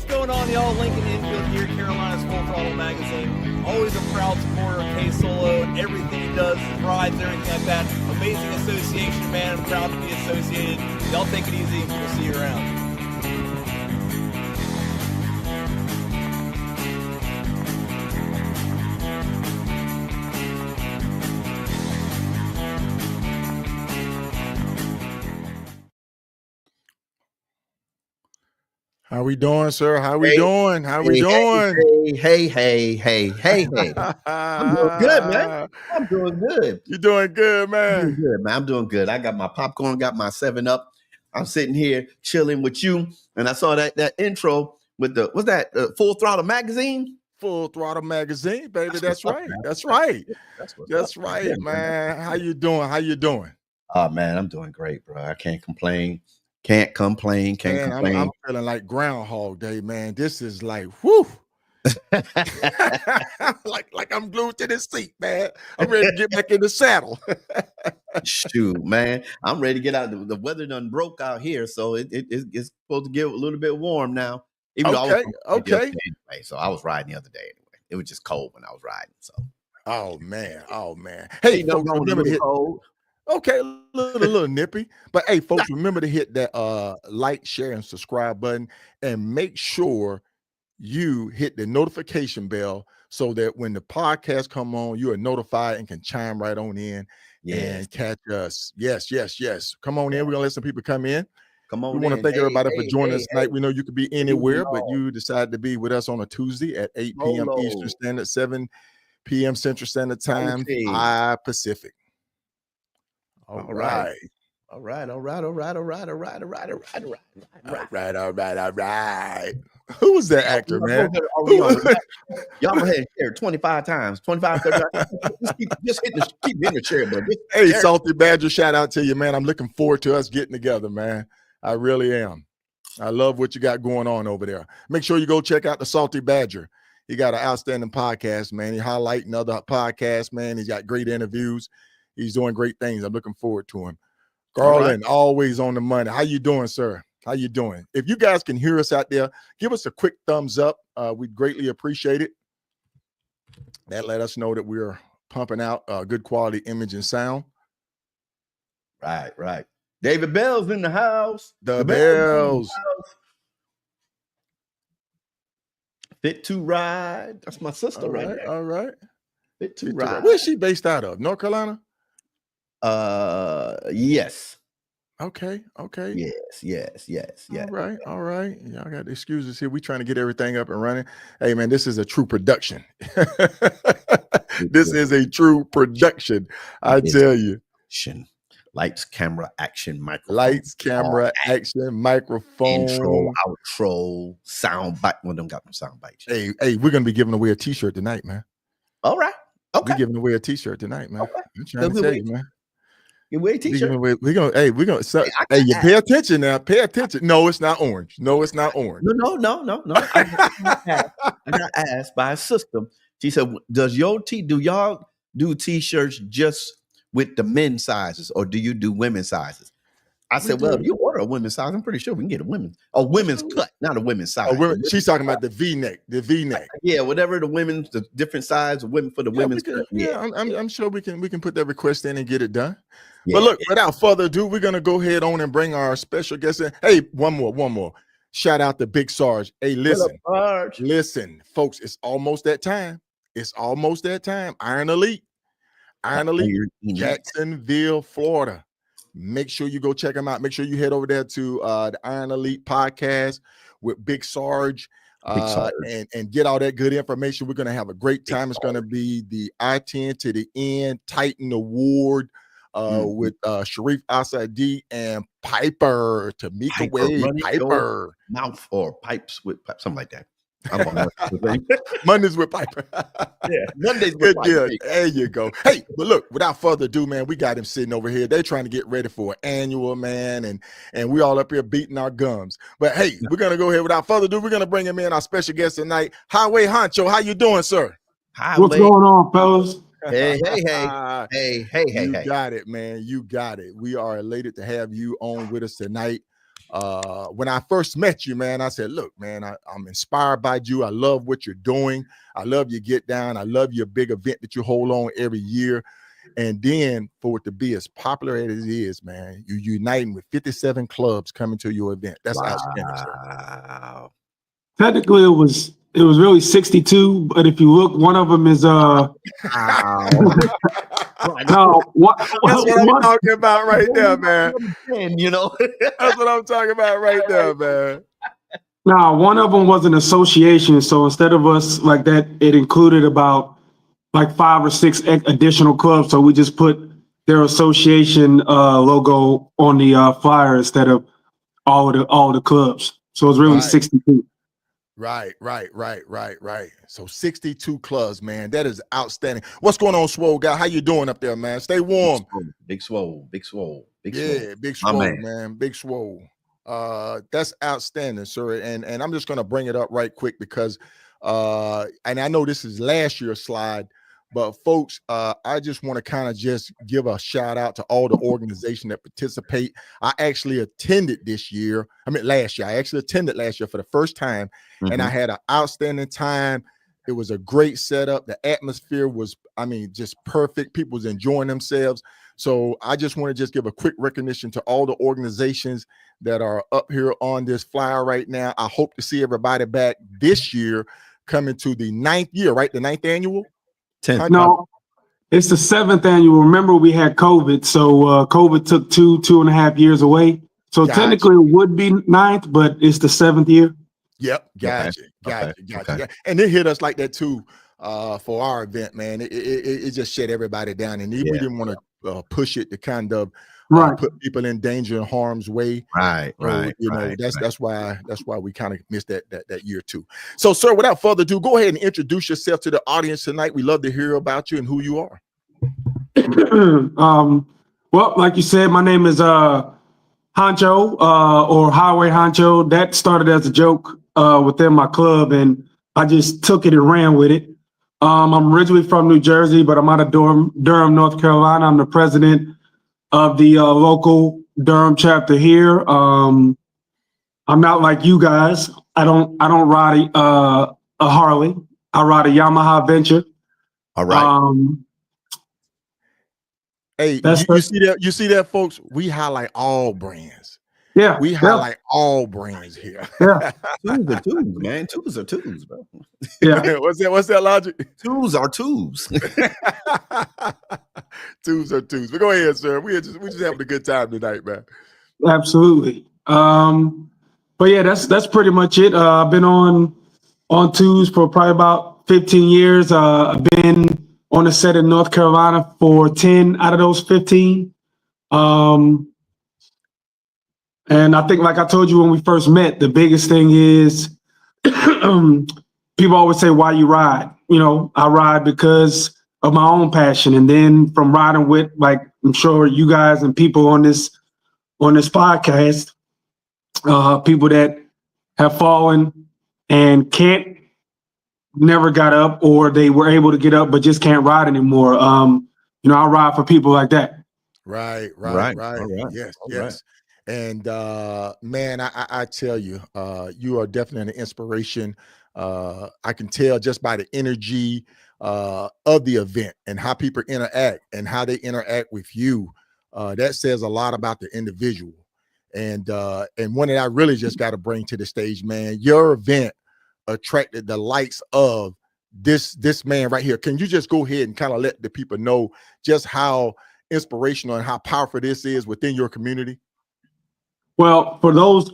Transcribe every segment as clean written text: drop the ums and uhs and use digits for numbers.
what's going on, y'all? Lincoln Infield here, Carolina's Full Throttle Magazine. Always a proud supporter of KSolo. Everything he does, his rides, everything like that. Amazing association, man. I'm proud to be associated. Y'all take it easy. We'll see you around. How we doing, sir? How we doing? How we doing? Hey. I'm doing good, man. I'm doing good. You doing good, man? I'm doing good, man. I'm doing good. I got my popcorn, got my 7-Up. I'm sitting here chilling with you, and I saw that intro with the what's that? Full Throttle Magazine. Full Throttle Magazine, baby. That's right. That's right. That's right, man. How you doing? How you doing? Oh man, I'm doing great, bro. I can't complain. Can't complain. I'm feeling like Groundhog Day, man. This is like, whoo. like I'm glued to this seat, man. I'm ready to get back in the saddle. Shoot, man. I'm ready to get out. The weather done broke out here, so it's supposed to get a little bit warm now. Even though I was anyway, so I was riding the other day anyway. It was just cold when I was riding. So oh man. Hey, folks, remember to hit cold. Okay, a little nippy. But hey, folks, remember to hit that like, share, and subscribe button, and make sure you hit the notification bell so that when the podcast come on, you are notified and can chime right on in and catch us. Yes. Come on in. We're gonna let some people come in. Come on. We want to thank everybody for joining us tonight. We know you could be anywhere, but you decided to be with us on a Tuesday at 8 p.m. Eastern Standard, 7 p.m. Central Standard Time, 5 Pacific. All right. Who was that actor, man? Y'all go ahead and share 25 times. 25, 30 times. Just keep hitting the chair, bro. Hey, Salty Badger, shout out to you, man. I'm looking forward to us getting together, man. I really am. I love what you got going on over there. Make sure you go check out the Salty Badger. He got an outstanding podcast, man. He's highlighting other podcasts, man. He's got great interviews. He's doing great things. I'm looking forward to him. Garland, always on the money. How you doing, sir? How you doing? If you guys can hear us out there, give us a quick thumbs up. We'd greatly appreciate it. That let us know that we're pumping out good quality image and sound. Right. David Bell's in the house. The Bells. Fit to Ride. That's my sister right there. All right. Fit to Ride. Where's she based out of? North Carolina? Yes. Okay. Yes. All right. Y'all got excuses here. We trying to get everything up and running. Hey, man, this is a true production. This is a true production. I tell you. Lights, camera, action, microphone. Lights, camera, action, microphone. Intro, outro, sound bite. One of them got them sound bites. Hey, we're going to be giving away a t-shirt tonight, man. All right. Okay. We're giving away a t-shirt tonight, man. Okay. I'm trying to tell you, man. Give away a t-shirt. We're gonna you pay attention now. Pay attention. No, it's not orange. No. No. I got asked by a sister. She said, do y'all do t-shirts just with the men's sizes, or do you do women's sizes? I said, well, if you order a women's size, I'm pretty sure we can get a women's cut, not a women's size. She's talking about the V-neck. Yeah, whatever the different size of women for the women's cut. I'm sure we can put that request in and get it done. Yeah. But look, without further ado, we're gonna go ahead on and bring our special guest in. Hey, one more. Shout out to Big Sarge. Hey, listen, folks, it's almost that time. Iron Elite, Jacksonville, Florida. Make sure you go check them out. Make sure you head over there to the Iron Elite podcast with Big Sarge, and get all that good information. We're going to have a great time. It's going to be the I-10 to the End Titan Award with Sharif Asadi and Piper Tamika Wade. Piper. Mouth or pipes with something like that. Mondays with Piper. Yeah, Mondays with Piper. There you go. Hey, but look, without further ado, man, we got him sitting over here. They're trying to get ready for an annual, man, and we all up here beating our gums. But hey, we're gonna go ahead. Without further ado, we're gonna bring him in, our special guest tonight, Highway Honcho. How you doing, sir? What's going on, fellas? Hey. You got it, man. You got it. We are elated to have you on with us tonight. when I first met you, man, I said, look, man, I'm inspired by you. I love what you're doing. I love your get down. I love your big event that you hold on every year. And then for it to be as popular as it is, man, you uniting with 57 clubs coming to your event. That's outstanding, sir. Wow. Technically, it was really 62, but if you look, one of them is Wow. no. That's what I'm talking about right there, man. You know, That's what I'm talking about right there, man. No, one of them was an association. So instead of us like that, it included about like 5 or 6 additional clubs. So we just put their association logo on the flyer instead of all the clubs. So it's really 62. Right. So 62 clubs, man. That is outstanding. What's going on, Swole guy? How you doing up there, man? Stay warm. Big swole. Big swole, man. Big swole. That's outstanding, sir. And I'm just gonna bring it up right quick because and I know this is last year's slide, but folks, I just want to kind of just give a shout out to all the organizations that participate. I actually attended last year. I actually attended last year for the first time, and I had an outstanding time. It was a great setup. The atmosphere was, just perfect. People was enjoying themselves. So I just want to just give a quick recognition to all the organizations that are up here on this flyer right now. I hope to see everybody back this year, coming to the 9th year, right? The 9th annual? 10th. No, it's the 7th annual. Remember, we had COVID. So COVID took 2.5 years away. So technically it would be 9th, but it's the 7th year. Yep. Gotcha. And it hit us like that too for our event, man. It just shut everybody down. And we didn't want to push it to kind of put people in danger and harm's way. Right. That's why we kind of missed that year too. So, sir, without further ado, go ahead and introduce yourself to the audience tonight. We love to hear about you and who you are. Well, like you said, my name is Honcho or Highway Honcho. That started as a joke within my club, and I just took it and ran with it. I'm originally from New Jersey, but I'm out of Durham, North Carolina. I'm the president of the local Durham chapter here. I'm not like you guys. I don't ride a Harley. I ride a Yamaha Venture. All right. Hey, you see that, folks? We highlight all brands. Yeah, we highlight all brands here. Yeah, tools are tools, man. Tools are tools, bro. Yeah, what's that logic? Tools are tools. Tools are tools. But go ahead, sir. We just having a good time tonight, man. Absolutely. But yeah, that's pretty much it. I've been on twos for probably about 15 years. I've been on the set in North Carolina for 10 out of those 15. And I think, like I told you when we first met, the biggest thing is people always say, why you ride? I ride because of my own passion. And then from riding with, like, I'm sure you guys and people on this podcast, people that have fallen and never got up, or they were able to get up but just can't ride anymore. I ride for people like that. Right. Yes. And man, I tell you, you are definitely an inspiration. I can tell just by the energy of the event and how people interact and how they interact with you. That says a lot about the individual. And one that I really just got to bring to the stage, man. Your event attracted the likes of this man right here. Can you just go ahead and kind of let the people know just how inspirational and how powerful this is within your community? Well, for those,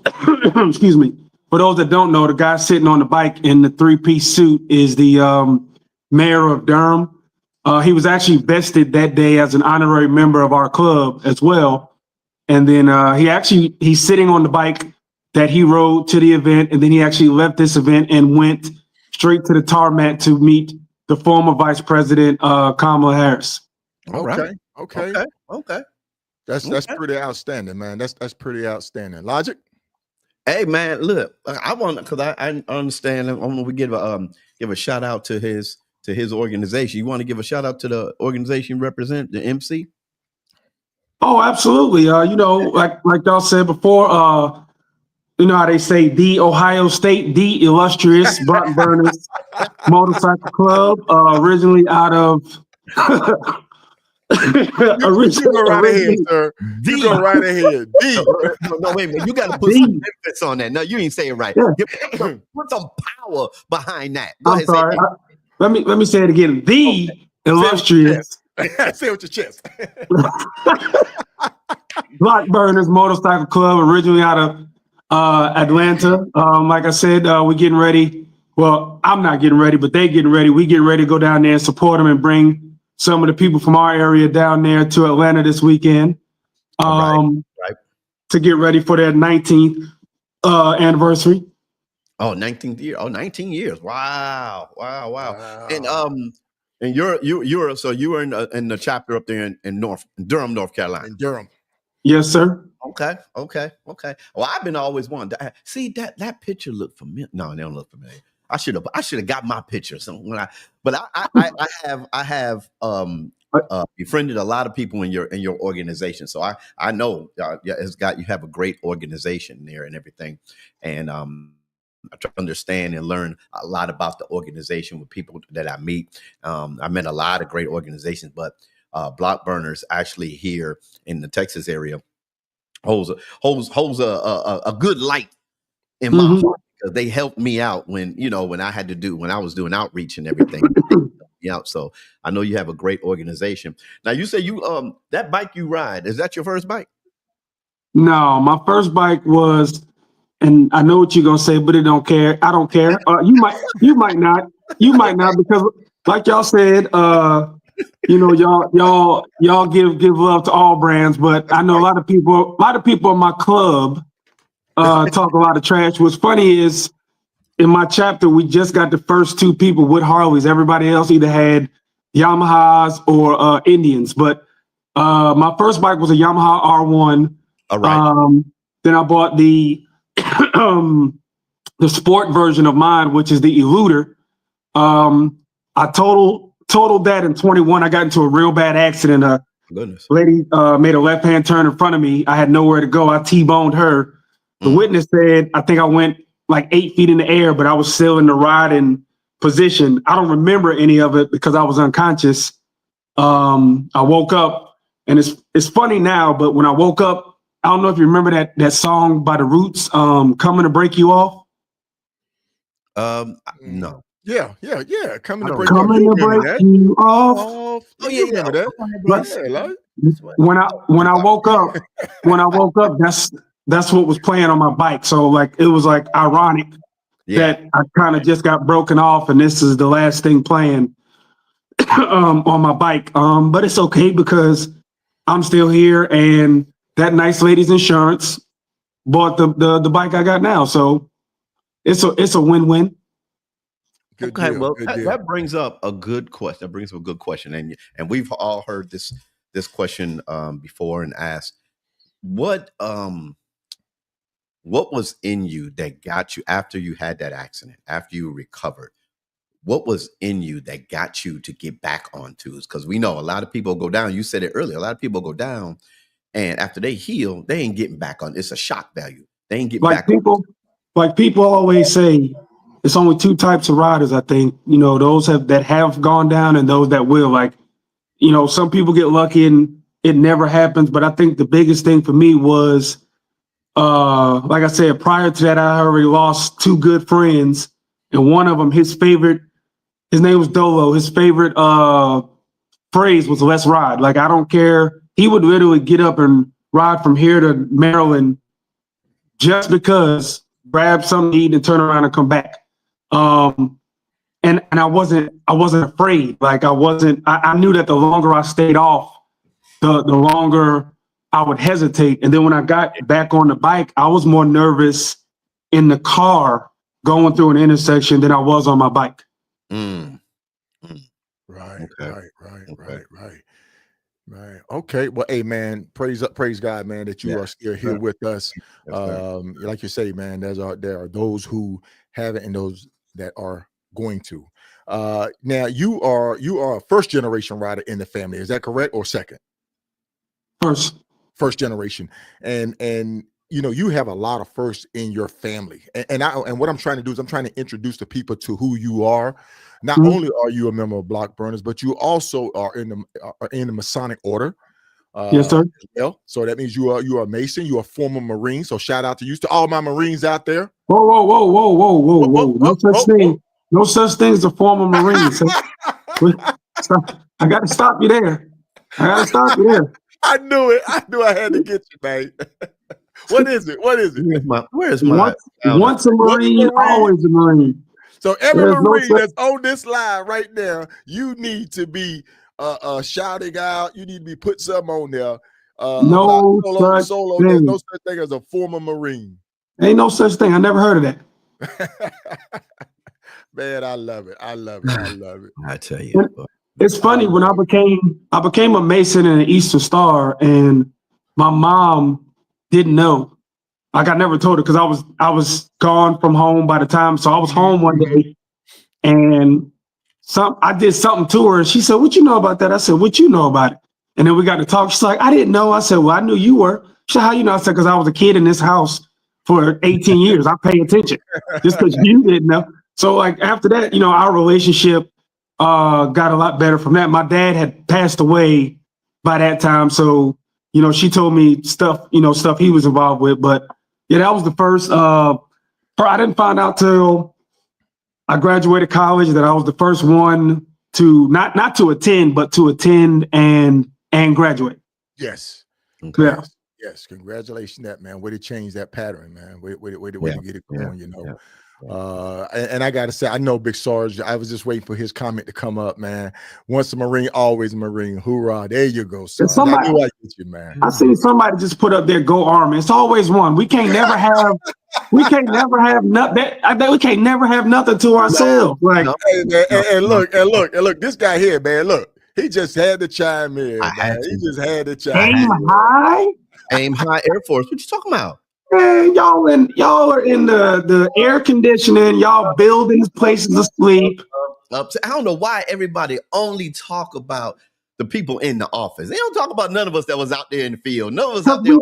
excuse me, for those that don't know, the guy sitting on the bike in the 3-piece suit is the mayor of Durham. He was actually vested that day as an honorary member of our club as well. And then he's sitting on the bike that he rode to the event. And then he actually left this event and went straight to the tarmac to meet the former Vice President, Kamala Harris. Okay. That's Okay. pretty outstanding, man. That's pretty outstanding. Logic. Hey, man, look, I want, because I understand. I want to give a shout out to his organization. You want to give a shout out to the organization represent the MC? Oh, absolutely. Like y'all said before, You know how they say the Ohio State, the illustrious Blunt Burners Motorcycle Club, originally out of You go right ahead, sir. You go right ahead. D. No, wait a minute. You got to put D. some emphasis on that. No, you ain't saying it right. Yeah. Put some power behind that. Go I'm ahead, sorry. say Let me say it again. The illustrious Say it with your chest. Block Burners Motorcycle Club, originally out of Atlanta. Like I said, we're getting ready. Well, I'm not getting ready, but they're getting ready. We getting ready to go down there and support them and bring some of the people from our area down there to Atlanta this weekend. Right. To get ready for their 19th anniversary. Oh, 19th year. Oh, 19 years. Wow. And you're so you were in the chapter up there in Durham, North Carolina. In Durham. Yes, sir. Okay. Well, I've been always wanting to see that picture look familiar. No, they don't look familiar. I should have got my picture. So I have befriended a lot of people in your organization. So I know you have a great organization there and everything. And I try to understand and learn a lot about the organization with people that I meet. I met a lot of great organizations, but Block Burners actually here in the Texas area holds a good light in my heart, because they helped me out when I was doing outreach and everything. Yeah, so I know you have a great organization. Now you say you that bike you ride, is that your first bike? No, my first bike was, and I know what you're gonna say, but I don't care. You might not, because like y'all said, y'all give love to all brands, but I know a lot of people in my club talk a lot of trash. What's funny is in my chapter, we just got the first two people with Harleys. Everybody else either had Yamahas or Indians. But my first bike was a Yamaha R1. All right. Then I bought the the sport version of mine, which is the Eluder. I totaled that in 21. I got into a real bad accident. Goodness. Lady made a left-hand turn in front of me. I had nowhere to go. I T-boned her. The witness said, I think I went like 8 feet in the air, but I was still in the riding position. I don't remember any of it because I was unconscious. I woke up, and it's funny now, but when I woke up, I don't know if you remember that song by The Roots, Coming to Break You Off. No. Yeah. Coming to break you off. Oh, yeah, remember that. When I woke up, that's what was playing on my bike. So like it was like ironic that I kind of just got broken off, and this is the last thing playing on my bike. But it's okay because I'm still here, and that nice lady's insurance bought the bike I got now. So it's a win-win. Good okay, deal, well, good that brings up a good question. That brings up a good question, and we've all heard this question before and asked, what was in you that got you after you had that accident, after you recovered? What was in you that got you to get back on twos? Because we know a lot of people go down. You said it earlier. A lot of people go down, and after they heal, they ain't getting back on. It's a shock value. They ain't getting back on. Like people always say, it's only two types of riders, I think. Those that have gone down and those that will. Like, some people get lucky and it never happens. But I think the biggest thing for me was, like I said, prior to that, I already lost two good friends. And one of them, his name was Dolo. His favorite phrase was "let's ride." Like, I don't care. He would literally get up and ride from here to Maryland just because, grab something to eat and turn around and come back. And I wasn't afraid. Like I knew that the longer I stayed off, the longer I would hesitate. And then when I got back on the bike, I was more nervous in the car going through an intersection than I was on my bike. Right. Okay. Well, hey, man, praise God, man, that you are still here with us. Like you say, man, there are those who have it and those that are going to. Now you are a first generation rider in the family. Is that correct, or second? First generation. And you have a lot of firsts in your family, and what I'm trying to do is I'm trying to introduce the people to who you are. Not only are you a member of Block Burners, but you also are in the Masonic order. Yes, sir. Well, so that means you are a Mason. You are a former Marine. So shout out to all my Marines out there. Whoa. No such thing as a former Marine. So, I got to stop you there. I knew it. I knew I had to get you, man. What is it? Where's my once a Marine, always a Marine. So every Marine that's on this line right now, you need to be shouting out. You need to be putting something on there. No such thing. There's no such thing as a former Marine. Ain't no such thing. I never heard of that. Man, I love it. I tell you, it's funny when I became a Mason and an Eastern Star, and my mom didn't know. Like, I never told her because I was gone from home by the time. So I was home one day, and I did something to her, and she said, "What you know about that?" I said, "What you know about it?" And then we got to talk. She's like, "I didn't know." I said, "Well, I knew you were." She said, "How you know?" I said, "Because I was a kid in this house for 18 years. I pay attention." Just because you didn't know. So like after that, our relationship got a lot better from that. My dad had passed away by that time, so she told me stuff he was involved with. But yeah, that was the first. I didn't find out till I graduated college that I was the first one to not to attend, but to attend and graduate. Yes. Okay. Yeah. Yes. Congratulations, that man. Way to change that pattern, man. Way to get it going. Yeah. And I gotta say, I know Big Sarge. I was just waiting for his comment to come up, man. Once a Marine, always a Marine. Hoorah! There you go, Sarge. I knew I get you, man. I seen somebody just put up there, "Go Army." It's always one. We can't never have nothing. We can't never have nothing to ourselves. Like, and look, this guy here, man. Look, he just had to chime in. He just had to chime in. Aim high Air Force. What you talking about? Man, y'all are in the air conditioning. Y'all building places to sleep. I don't know why everybody only talk about the people in the office. They don't talk about none of us that was out there in the field. None of us out there.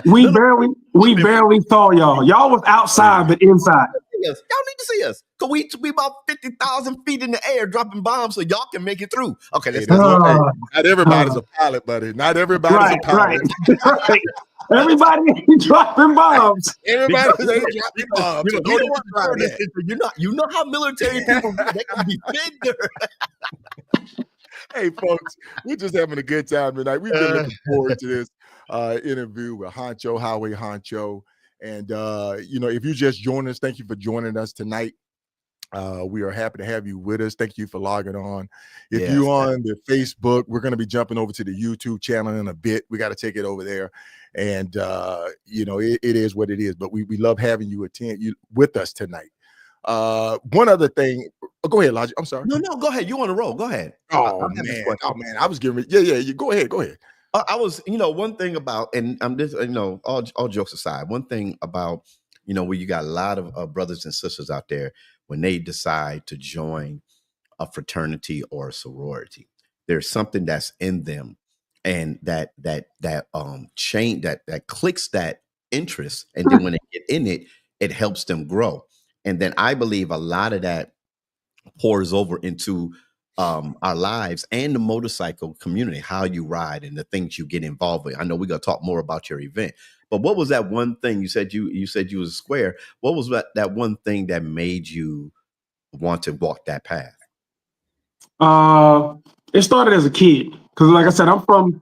We barely saw y'all. Y'all was outside, but inside. Y'all need to see us. Cause we about 50,000 feet in the air dropping bombs so y'all can make it through. Okay, let's not everybody's a pilot, buddy. Not everybody's a pilot. Right. Everybody ain't dropping bombs. Everybody ain't dropping bombs. You know how military people they can be bigger. Hey, folks, we're just having a good time tonight. We've been looking forward to this interview with Highway Honcho. And, if you just joined us, thank you for joining us tonight. We are happy to have you with us. Thank you for logging on. If you're on the Facebook, we're going to be jumping over to the YouTube channel in a bit. We got to take it over there. And, it is what it is. But we love having you with us tonight. One other thing. Oh, go ahead, Logic. I'm sorry. No, go ahead. You on the roll. Go ahead. Oh, man. I was getting ready. Yeah. You go ahead. I was, one thing about, and I'm just, all jokes aside, one thing about, where you got a lot of brothers and sisters out there when they decide to join a fraternity or a sorority, there's something that's in them, and that chain that clicks that interest, and then when they get in it, it helps them grow, and then I believe a lot of that pours over into our lives and the motorcycle community, how you ride and the things you get involved with. I know we're gonna talk more about your event, but what was that one thing you said you was a square? What was that one thing that made you want to walk that path? It started as a kid because, like I said, I'm from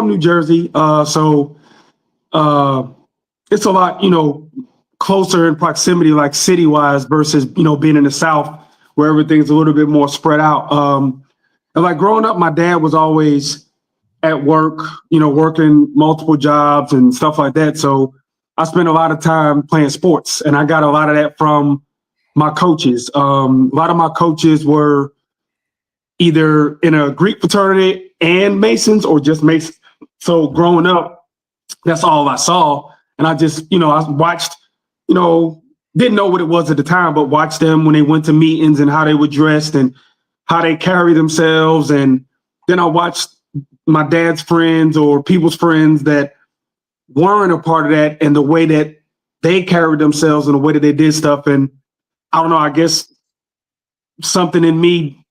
New Jersey, so it's a lot closer in proximity, like city wise, versus being in the South, where everything's a little bit more spread out. And like growing up, my dad was always at work, working multiple jobs and stuff like that. So I spent a lot of time playing sports, and I got a lot of that from my coaches. A lot of my coaches were either in a Greek fraternity and Masons or just Masons. So growing up, that's all I saw. And I just, I watched, didn't know what it was at the time, but watched them when they went to meetings and how they were dressed and how they carry themselves. And then I watched my dad's friends or people's friends that weren't a part of that and the way that they carried themselves and the way that they did stuff. And I don't know, I guess something in me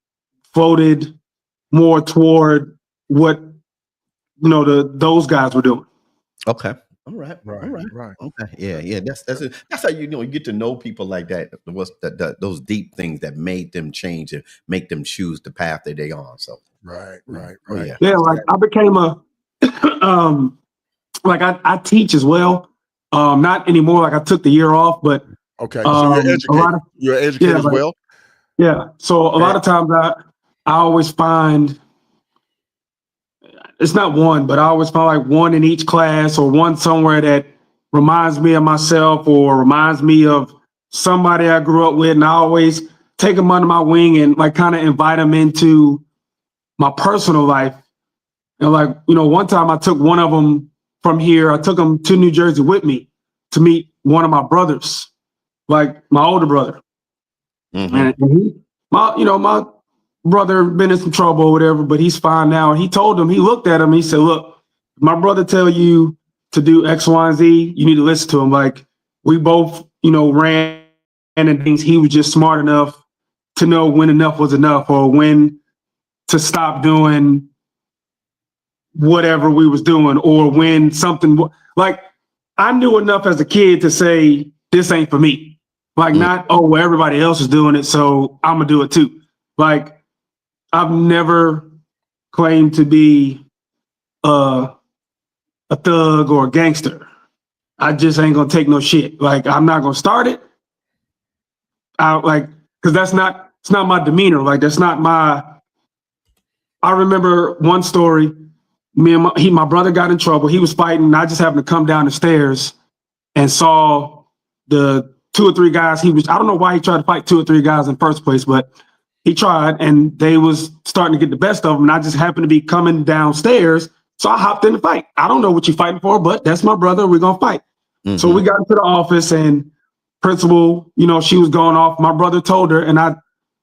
voted more toward what, those guys were doing. Okay. All right. Okay. Yeah. That's how you get to know people like that. What's those deep things that made them change and make them choose the path that they on. So Right. Oh, yeah. Yeah, like I became a like I teach as well. Not anymore. Like I took the year off, but Okay. So you're educated. You're educated as well. Yeah. So a lot of times I always find it's not one, but I always find like one in each class or one somewhere that reminds me of myself or reminds me of somebody I grew up with. And I always take them under my wing and like kind of invite them into my personal life. And like, one time I took one of them from here, I took him to New Jersey with me to meet one of my brothers, like my older brother. Mm-hmm. And my brother been in some trouble or whatever, but he's fine now. And he told him, he looked at him, he said, look, my brother tell you to do X, Y, and Z, you need to listen to him. Like we both, ran and things. He was just smart enough to know when enough was enough or when to stop doing whatever we was doing or when something like I knew enough as a kid to say, this ain't for me. Like not, well, everybody else is doing it, so I'm gonna do it too. Like I've never claimed to be a thug or a gangster. I just ain't gonna take no shit. Like I'm not gonna start it. Because it's not my demeanor. Like that's not my. I remember one story. My brother got in trouble. He was fighting. And I just happened to come down the stairs and saw the 2 or 3 guys. I don't know why he tried to fight 2 or 3 guys in the first place, but he tried, and they was starting to get the best of him. And I just happened to be coming downstairs, so I hopped in the fight. I don't know what you're fighting for, but that's my brother. We're gonna fight. Mm-hmm. So we got into the office, and principal, she was going off. My brother told her, and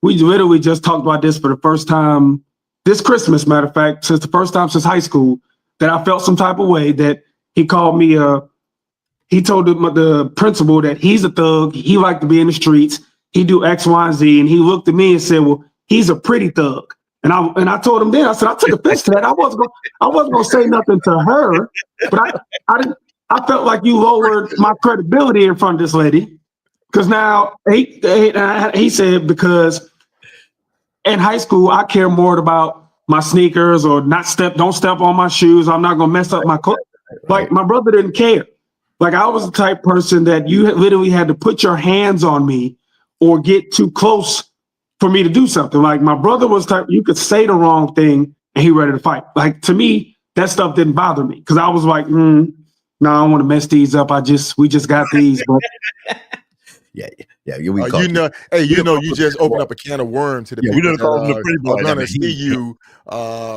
we literally just talked about this for the first time this Christmas. Matter of fact, since the first time since high school, that I felt some type of way that he called me. He told the principal that he's a thug. He liked to be in the streets. He do X, Y, and Z. And he looked at me and said, well, he's a pretty thug. And I told him then, I said, I took offense to that. I wasn't gonna say nothing to her, but I felt like you lowered my credibility in front of this lady. Because now he said, because in high school, I care more about my sneakers or don't step on my shoes. I'm not gonna mess up my clothes. Like my brother didn't care. Like I was the type person that you literally had to put your hands on me or get too close for me to do something. Like my brother was type, you could say the wrong thing and he ready to fight. Like to me, that stuff didn't bother me because I was like, no, I don't want to mess these up. We just got these. But yeah. You just opened up a can of worms to the people that are going to see you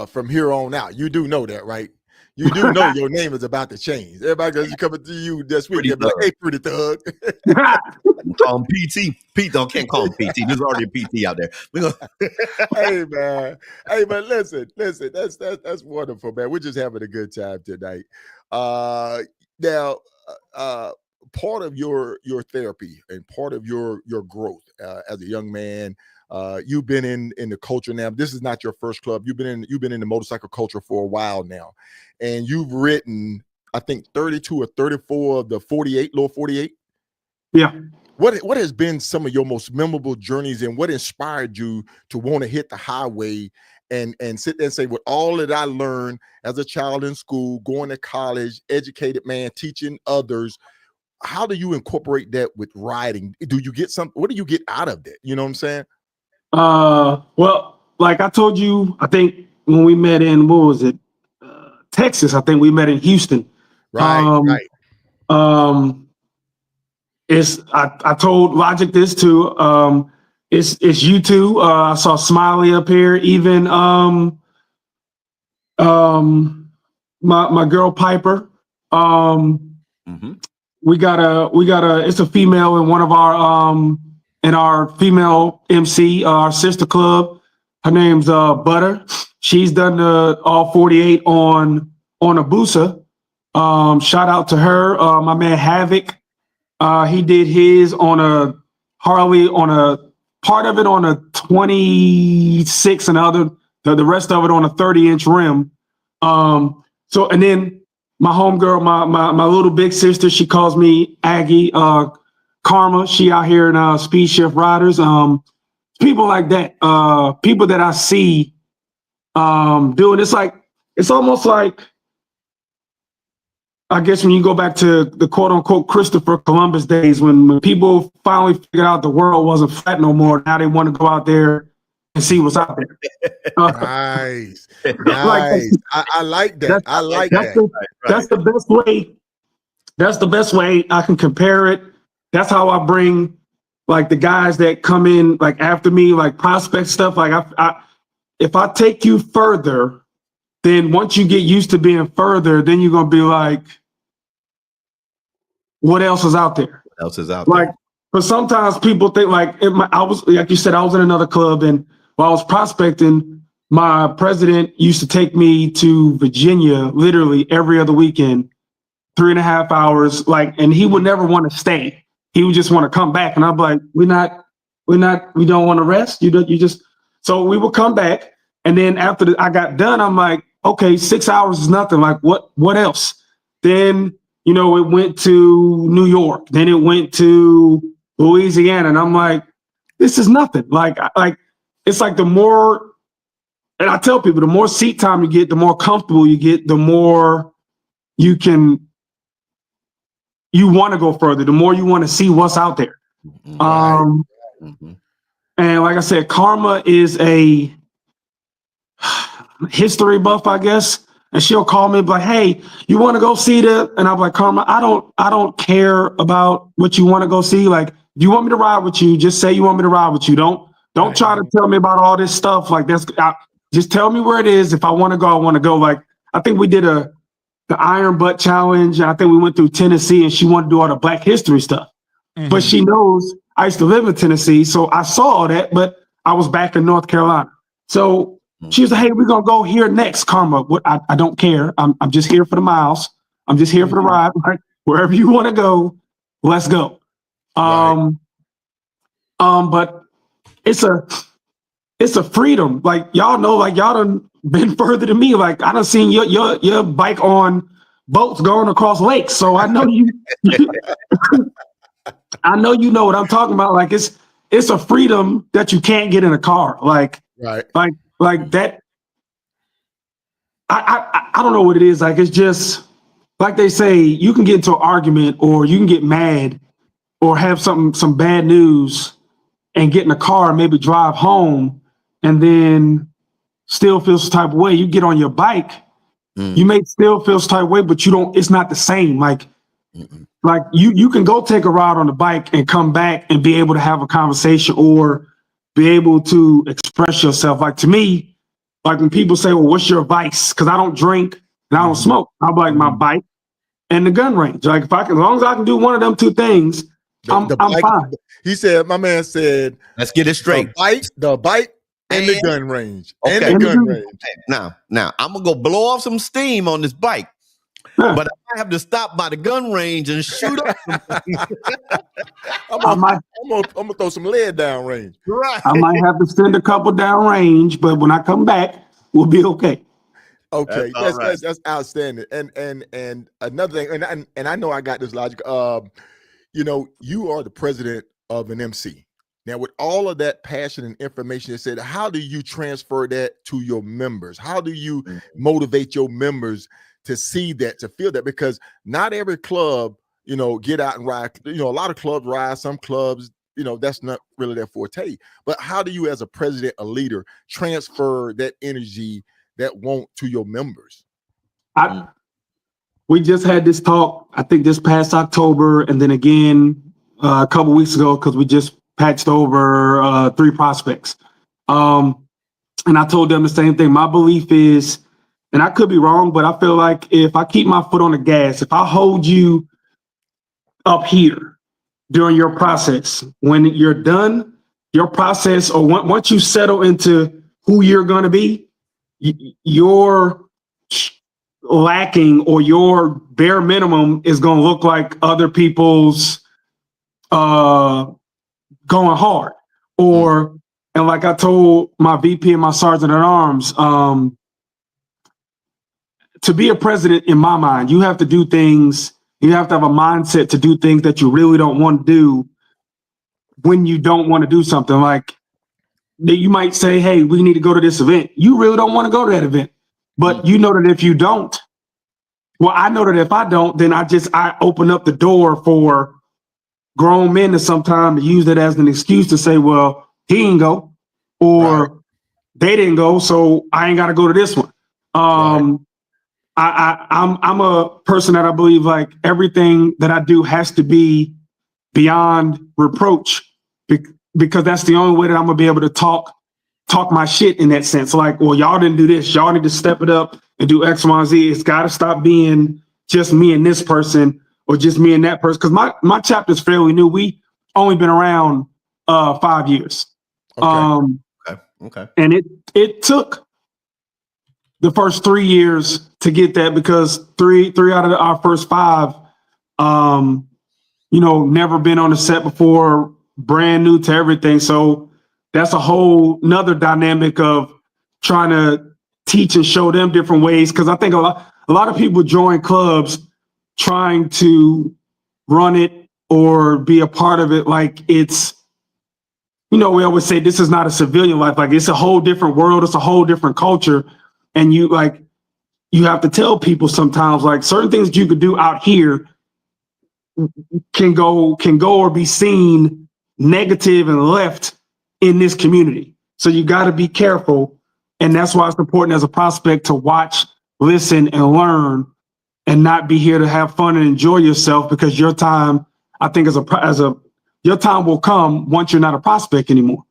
from here on out. You do know that, right? You do know your name is about to change. Everybody goes coming to you this week. They'll be like, hey, pretty thug. Call him PT. Pete, can't call him PT. There's already a PT out there. Hey, man. Hey, man, listen. That's wonderful, man. We're just having a good time tonight. Now, part of your therapy and part of your growth as a young man, you've been in the culture now. This is not your first club. You've been in the motorcycle culture for a while now, and you've written, I think, 32 or 34 of the 48, Lower 48. Yeah. What has been some of your most memorable journeys, and what inspired you to want to hit the highway and sit there and say, with all that I learned as a child in school, going to college, educated man, teaching others, how do you incorporate that with riding? Do you get what do you get out of that? You know what I'm saying? Well, like I told you, I think when we met in, what was it? Texas. I think we met in Houston. Right. I told Logic this too. It's you two. I saw Smiley up here. Even my girl Piper. We got a. It's a female in one of our in our female MC, our sister club. Her name's Butter. She's done the all 48 on Abusa. Shout out to her. My man Havoc. He did his on a Harley on a part of it on a 26 and the rest of it on a 30-inch rim. So and then my homegirl, my little big sister, she calls me Aggie. Karma, she out here in Speed Shift Riders. People like that. People that I see doing it's almost like, I guess when you go back to the quote unquote Christopher Columbus days, when people finally figured out the world wasn't flat no more, now they want to go out there and see what's out there. Nice. Nice. I like that. I like that. That's the best way. That's the best way I can compare it. That's how I bring like the guys that come in like after me, like prospect stuff. Like if I take you further, then once you get used to being further, then you're gonna be like, what else is out there? What else is out like, there? But sometimes people think like I was, like you said, I was in another club, and while I was prospecting, my president used to take me to Virginia literally every other weekend, 3.5 hours, and he would never want to stay. He would just want to come back. And I'm like, we don't want to rest. You just, so we would come back. And then after I got done, I'm like, okay, 6 hours is nothing. Like what else? Then, it went to New York. Then it went to Louisiana. And I'm like, this is nothing. Like it's like the more, and I tell people, the more seat time you get, the more comfortable you get, the more you want to go further, the more you want to see what's out there. And like I said, Karma is a history buff, I guess. And she'll call me like, hey, you want to go see that? And I'm like, Karma, I don't care about what you want to go see. Like, if you want me to ride with you, just say you want me to ride with you. Don't try to tell me about all this stuff. Like just tell me where it is. If I want to go, I want to go. Like, I think we did the Iron Butt Challenge. I think we went through Tennessee, and she wanted to do all the Black history stuff. Mm-hmm. But she knows I used to live in Tennessee, so I saw all that, but I was back in North Carolina. So she was like, hey, we're going to go here next, Karma. I don't care. I'm just here for the miles. I'm just here for the ride. Like, wherever you want to go, let's go. But it's a freedom. Like, y'all know, like, y'all done been further than me. Like, I done seen your bike on boats going across lakes. So I know I know you know what I'm talking about. Like, it's a freedom that you can't get in a car. Like, right. Like that. I don't know what it is. Like, it's just like they say, you can get into an argument, or you can get mad, or have some bad news, and get in a car and maybe drive home, and then still feel some type of way. You get on your bike, you may still feel some type of way, but you don't. It's not the same. Like you can go take a ride on the bike and come back and be able to have a conversation or be able to express yourself. Like, to me, like when people say, well, what's your vice? Because I don't drink and I don't smoke. I'm like, my bike and the gun range. Like, as long as I can do one of them two things, I'm fine. He said, my man said, let's get it straight. The bike and the gun range. Okay. And the gun range. Now, I'm going to go blow off some steam on this bike. But I have to stop by the gun range and shoot up. I'm gonna throw some lead down range. Right. I might have to send a couple down range, but when I come back, we'll be okay. Okay, that's outstanding. And another thing, and I know I got this logic. You are the president of an MC. Now, with all of that passion and information, it said, how do you transfer that to your members? How do you motivate your members to see that, to feel that? Because not every club, get out and ride. A lot of clubs ride. Some clubs, that's not really their forte. But how do you, as a president, a leader, transfer that energy, that want, to your members? We just had this talk, I think this past October, and then again a couple weeks ago, because we just patched over 3 prospects. And I told them the same thing. My belief is, and I could be wrong, but I feel like if I keep my foot on the gas, if I hold you up here during your process, when you're done, your process, or once you settle into who you're going to be, your lacking or your bare minimum is going to look like other people's going hard. Or, and like I told my VP and my sergeant at arms, to be a president, in my mind, you have to do things, you have to have a mindset to do things that you really don't want to do when you don't want to do something. Like, you might say, hey, we need to go to this event. You really don't want to go to that event. But you know that if you don't, well, I know that if I don't, then I open up the door for grown men to sometimes use it as an excuse to say, well, he didn't go, or they didn't go, so I ain't got to go to this one. I'm a person that I believe like everything that I do has to be beyond reproach, because that's the only way that I'm gonna be able to talk my shit in that sense. Like, well, y'all didn't do this. Y'all need to step it up and do X, Y, and Z. It's got to stop being just me and this person or just me and that person. Because my chapter is fairly new. We only been around 5 years. Okay. And it took the first 3 years to get that, because three out of our first 5, never been on the set before, brand new to everything. So that's a whole nother dynamic of trying to teach and show them different ways. Because I think a lot of people join clubs trying to run it or be a part of it like it's, we always say this is not a civilian life. Like, it's a whole different world. It's a whole different culture. And you have to tell people sometimes, like, certain things that you could do out here can go or be seen negative and left in this community. So you got to be careful. And that's why it's important as a prospect to watch, listen, and learn, and not be here to have fun and enjoy yourself, because your time, I think, your time will come once you're not a prospect anymore.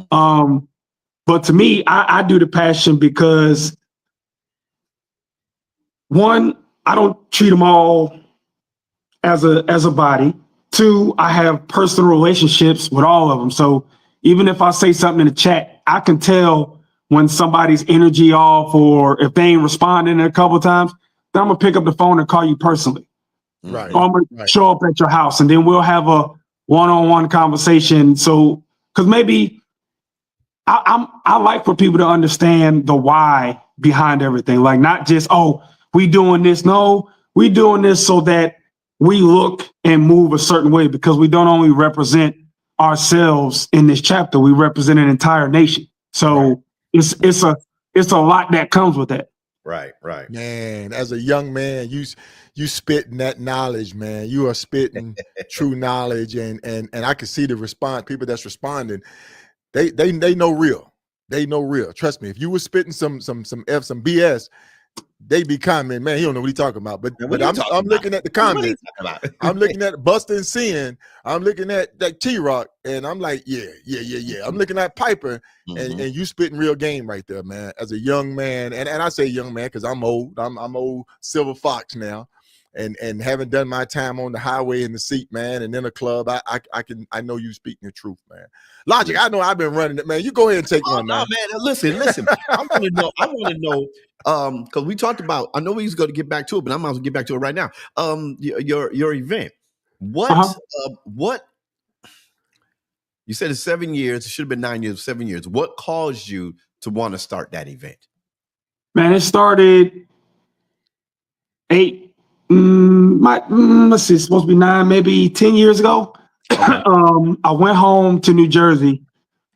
But to me, I do the passion because, one, I don't treat them all as a body. 2, I have personal relationships with all of them. So even if I say something in the chat, I can tell when somebody's energy off, or if they ain't responding a couple of times, then I'm gonna pick up the phone and call you personally. Right. Or I'm gonna show up at your house, and then we'll have a one-on-one conversation. So, because maybe I like for people to understand the why behind everything. Like, not just, oh, we doing this. No, we doing this so that we look and move a certain way, because we don't only represent ourselves in this chapter, we represent an entire nation. So it's a lot that comes with that. Right. Man, as a young man, you spitting that knowledge, man. You are spitting true knowledge, and I can see the response. People that's responding, they know real. They know real. Trust me. If you were spitting some BS, they be commenting, man, he don't know what he's talking about. But I'm looking at the comments. I'm looking at Buster and Sin. I'm looking at that T-Rock, and I'm like, yeah. I'm looking at Piper, and you spitting real game right there, man. As a young man, and I say young man because I'm old. I'm old Silver Fox now, and haven't done my time on the highway in the seat, man, and in a club. I know you speaking the truth, man. Logic, I know I've been running it, man. You go ahead and take one, man. No, man. Listen. I want to know. Because we talked about, I know we was going to get back to it, but I'm going to get back to it right now. Your event. What you said it's 7 years, it should have been 9 years, 7 years. What caused you to want to start that event? Man, it started 8, let's see, it's supposed to be 9, maybe 10 years ago. I went home to New Jersey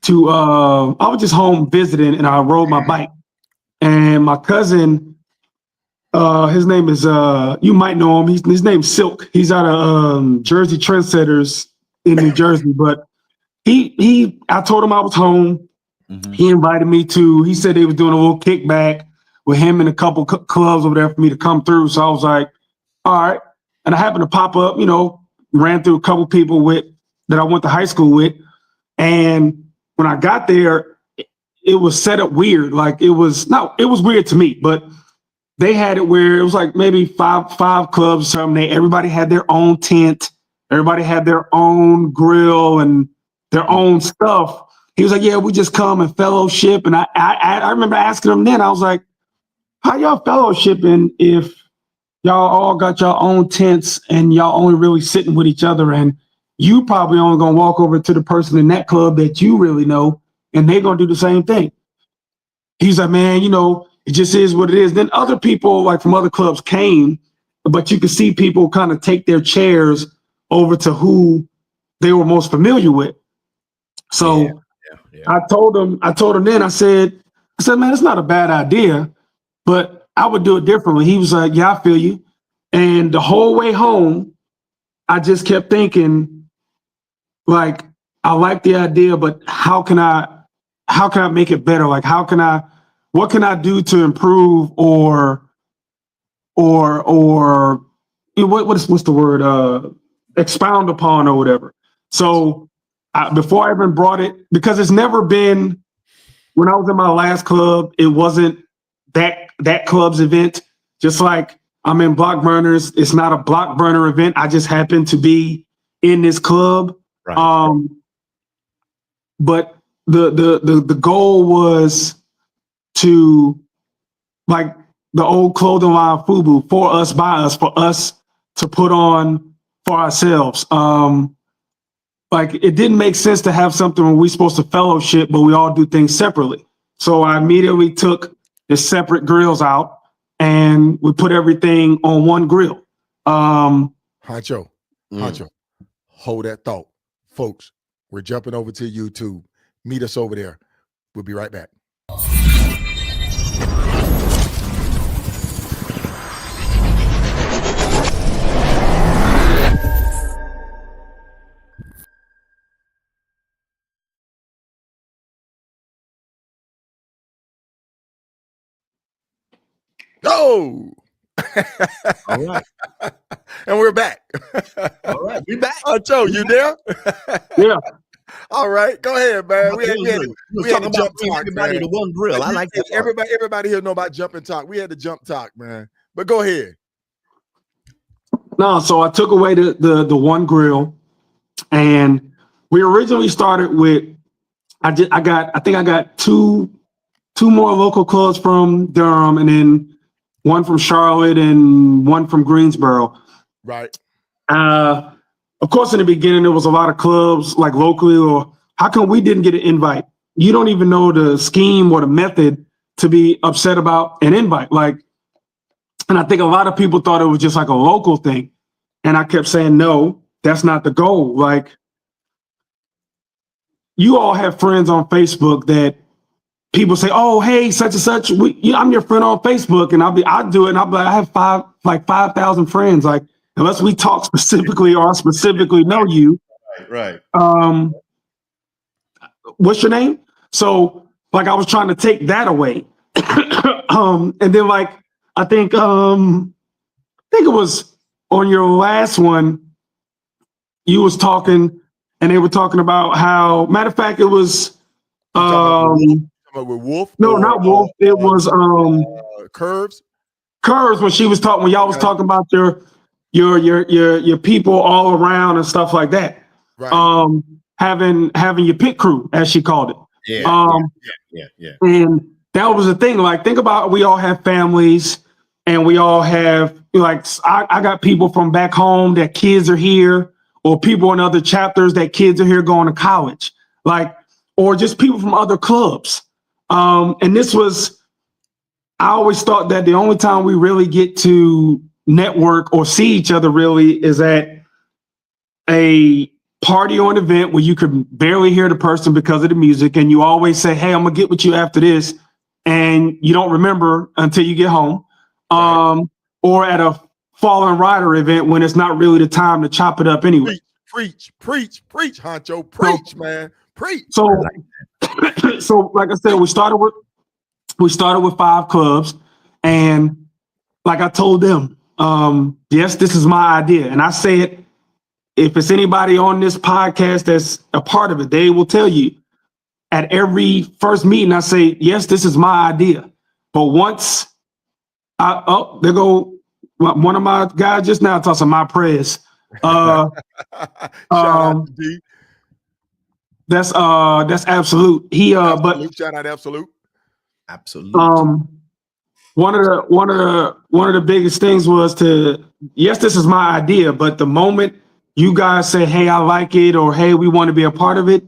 to I was just home visiting, and I rode my bike. And my cousin, his name is, you might know him. His name's Silk. He's out of Jersey Trendsetters in New Jersey. But I told him I was home. He invited me he said they was doing a little kickback with him and a couple clubs over there for me to come through. So I was like, all right. And I happened to pop up, ran through a couple people that I went to high school with. And when I got there, it was set up weird. Like, it was weird to me, but they had it where it was like maybe five clubs or something. Everybody had their own tent. Everybody had their own grill and their own stuff. He was like, yeah, we just come and fellowship. And I remember asking him then, I was like, how y'all fellowshipping if y'all all got your own tents and y'all only really sitting with each other, and you probably only gonna walk over to the person in that club that you really know, and they're gonna do the same thing. He's like, man, it just is what it is. Then other people like from other clubs came, but you could see people kind of take their chairs over to who they were most familiar with. So I told him then, I said, man, it's not a bad idea, but I would do it differently. He was like, yeah, I feel you. And the whole way home, I just kept thinking, like, I like the idea, but how can I make it better? Like, what can I do to improve or what's the word? Expound upon or whatever. So before I even brought it, because it's never been, when I was in my last club, it wasn't that club's event. Just like I'm in Block Burners, it's not a Block Burner event. I just happen to be in this club. Right. But the goal was to, like the old clothing line FUBU, for us, by us, for us to put on for ourselves. Like it didn't make sense to have something where we're supposed to fellowship, but we all do things separately. So I immediately took the separate grills out and we put everything on one grill. Honcho, hold that thought. Folks, we're jumping over to YouTube. Meet us over there. We'll be right back. Oh, All right. And we're back. All right, we back. Joe, you there? Yeah. All right, go ahead, man. We had to jump talk, everybody to one grill. I like that. Everybody here know about jump and talk. We had to jump talk, man. But go ahead. No, so I took away the one grill, and we originally started with, I think I got two more local clubs from Durham, and then one from Charlotte and one from Greensboro. Right. Of course, in the beginning, there was a lot of clubs like locally, or how come we didn't get an invite? You don't even know the scheme or the method to be upset about an invite. Like, and I think a lot of people thought it was just like a local thing. And I kept saying, no, that's not the goal. Like, you all have friends on Facebook that people say, oh, hey, such and such, I'm your friend on Facebook. And I'll do it. And I'll be like, I have 5,000 friends. Like, unless we talk specifically or specifically know you. Right. What's your name? So like, I was trying to take that away. And then like, I think it was on your last one, you was talking and they were talking about how, matter of fact, it was, with Wolf? No, not Wolf. It was Curves when she was talking, when y'all was talking about your people all around and stuff like that. Right. Having your pit crew, as she called it. Yeah. And that was the thing. Like, think about, we all have families, and we all have, like, I got people from back home that kids are here, or people in other chapters that kids are here going to college, like, or just people from other clubs. And this was, I always thought that the only time we really get to network or see each other really is at a party or an event where you could barely hear the person because of the music. And you always say, hey, I'm gonna get with you after this. And you don't remember until you get home. Right. Or at a Fallen Rider event when it's not really the time to chop it up anyway. Preach, Honcho, preach, man. Preach. So, so like I said, we started with 5 clubs, and like I told them, yes, this is my idea. And I said, if it's anybody on this podcast that's a part of it, they will tell you at every first meeting, I say, yes, this is my idea. But once there go one of my guys just now talking my prayers. Shout out to D. That's Absolute. He Absolute, shout out Absolute. Absolutely. one of the biggest things was yes, this is my idea, but the moment you guys say, hey, I like it, or hey, we want to be a part of it,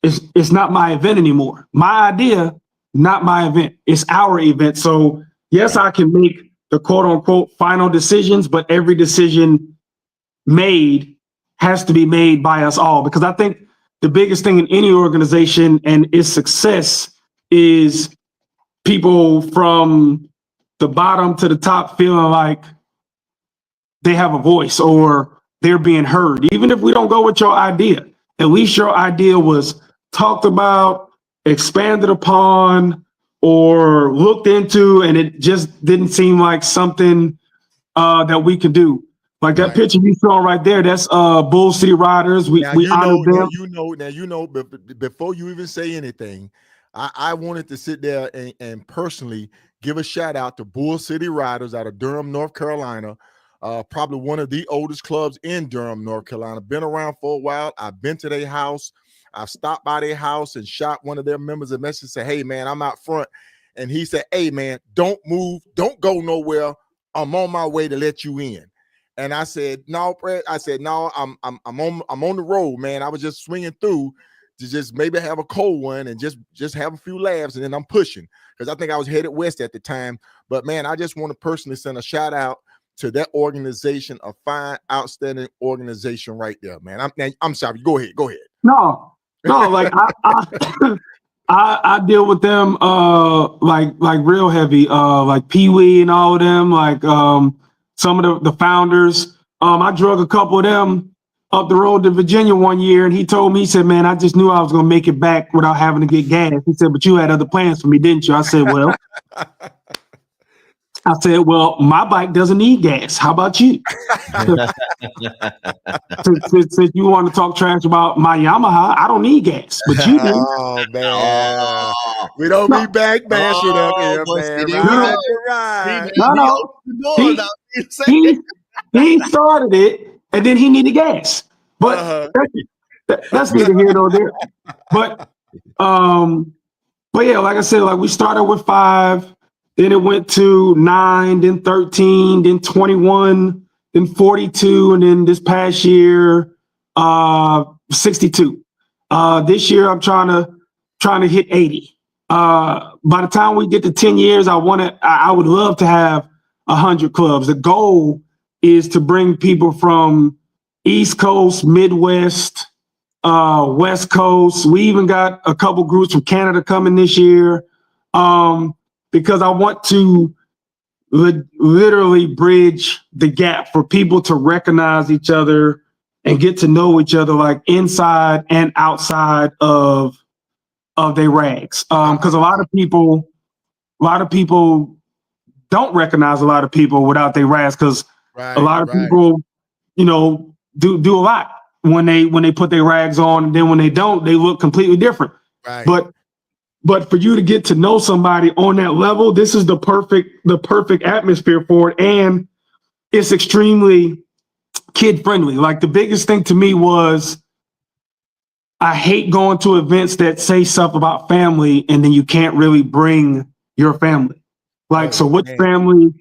it's not my event anymore. My idea, not my event. It's our event. So yes, I can make the quote unquote final decisions, but every decision made has to be made by us all, because I think the biggest thing in any organization and its success is people from the bottom to the top feeling like they have a voice or they're being heard. Even if we don't go with your idea, at least your idea was talked about, expanded upon, or looked into, and it just didn't seem like something that we could do. Like that picture you saw right there, that's Bull City Riders. We honored them. Before you even say anything, I wanted to sit there and personally give a shout out to Bull City Riders out of Durham, North Carolina. Probably one of the oldest clubs in Durham, North Carolina. Been around for a while. I've been to their house. I've stopped by their house and shot one of their members a message and said, hey, man, I'm out front. And he said, hey, man, don't move. Don't go nowhere. I'm on my way to let you in. And I said, no, Brett. I said, no, I'm on the road, man. I was just swinging through to just maybe have a cold one and just have a few laughs, and then I'm pushing because I think I was headed west at the time. But man, I just want to personally send a shout out to that organization, a fine, outstanding organization right there, man. I'm sorry. Go ahead. No, like I deal with them like real heavy, like Pee Wee and all of them, like some of the founders. I drug a couple of them up the road to Virginia one year, and he told me, he said, man, I just knew I was gonna make it back without having to get gas. He said, but you had other plans for me, didn't you? I said, well, my bike doesn't need gas. How about you? since you want to talk trash about my Yamaha, I don't need gas, but you do. Oh man, we don't be back bashing up here, man. He started it, and then he needed gas. But that's neither here nor there. But yeah, like I said, like we started with 5. Then it went to 9, then 13, then 21, then 42, and then this past year, 62. This year, I'm trying to hit 80. By the time we get to 10 years, I would love to have 100 clubs. The goal is to bring people from East Coast, Midwest, West Coast. We even got a couple groups from Canada coming this year. Because I want to literally bridge the gap for people to recognize each other and get to know each other, like inside and outside of their rags. Because a lot of people don't recognize a lot of people without their rags. Because a lot of people, do a lot when they put their rags on, and then when they don't, they look completely different. Right. But for you to get to know somebody on that level, this is the perfect atmosphere for it. And it's extremely kid friendly. Like the biggest thing to me was I hate going to events that say stuff about family and then you can't really bring your family. Like, so what family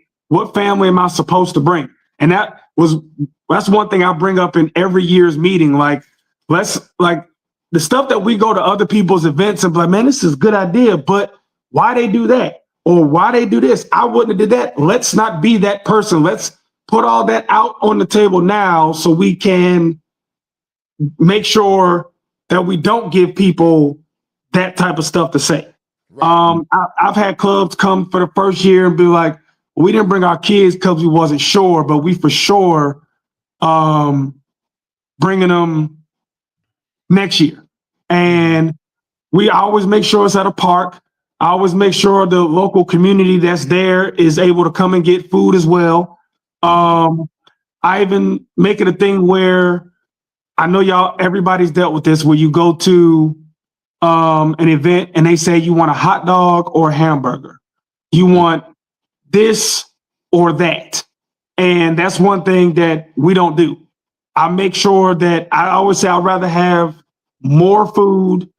am I supposed to bring? And that's one thing I bring up in every year's meeting. Like, the stuff that we go to other people's events and be like, man, this is a good idea, but why they do that? Or why they do this? I wouldn't have did that. Let's not be that person. Let's put all that out on the table now so we can make sure that we don't give people that type of stuff to say. Right. I've had clubs come for the first year and be like, we didn't bring our kids because we wasn't sure, but we for sure bringing them next year. And we always make sure it's at a park. I always make sure the local community that's there is able to come and get food as well. I even make it a thing where I know everybody's dealt with this, where you go to an event and they say you want a hot dog or a hamburger. You want this or that. And that's one thing that we don't do. I make sure that I always say I'd rather have more food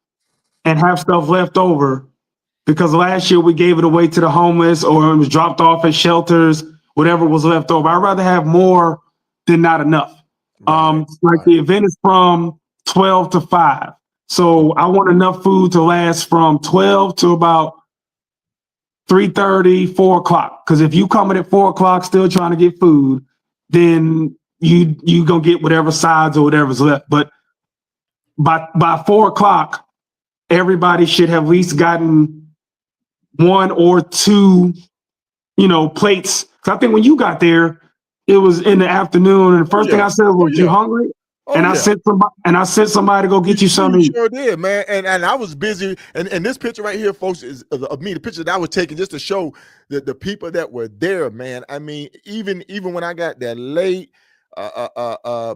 and have stuff left over because last year we gave it away to the homeless or it was dropped off at shelters, whatever was left over. I'd rather have more than not enough. The event is from 12 to 5. So I want enough food to last from 12 to about 3:30, 4 o'clock. Because if you come in at 4 o'clock still trying to get food, then you gonna get whatever sides or whatever's left. But by 4 o'clock, everybody should have at least gotten 1 or 2, plates. Because I think when you got there, it was in the afternoon, and the first thing I said was, "You hungry?" I sent somebody to go get you something. Sure did, man. And I was busy. And this picture right here, folks, is of me. The picture that I was taking just to show the people that were there, man. I mean, even when I got there late,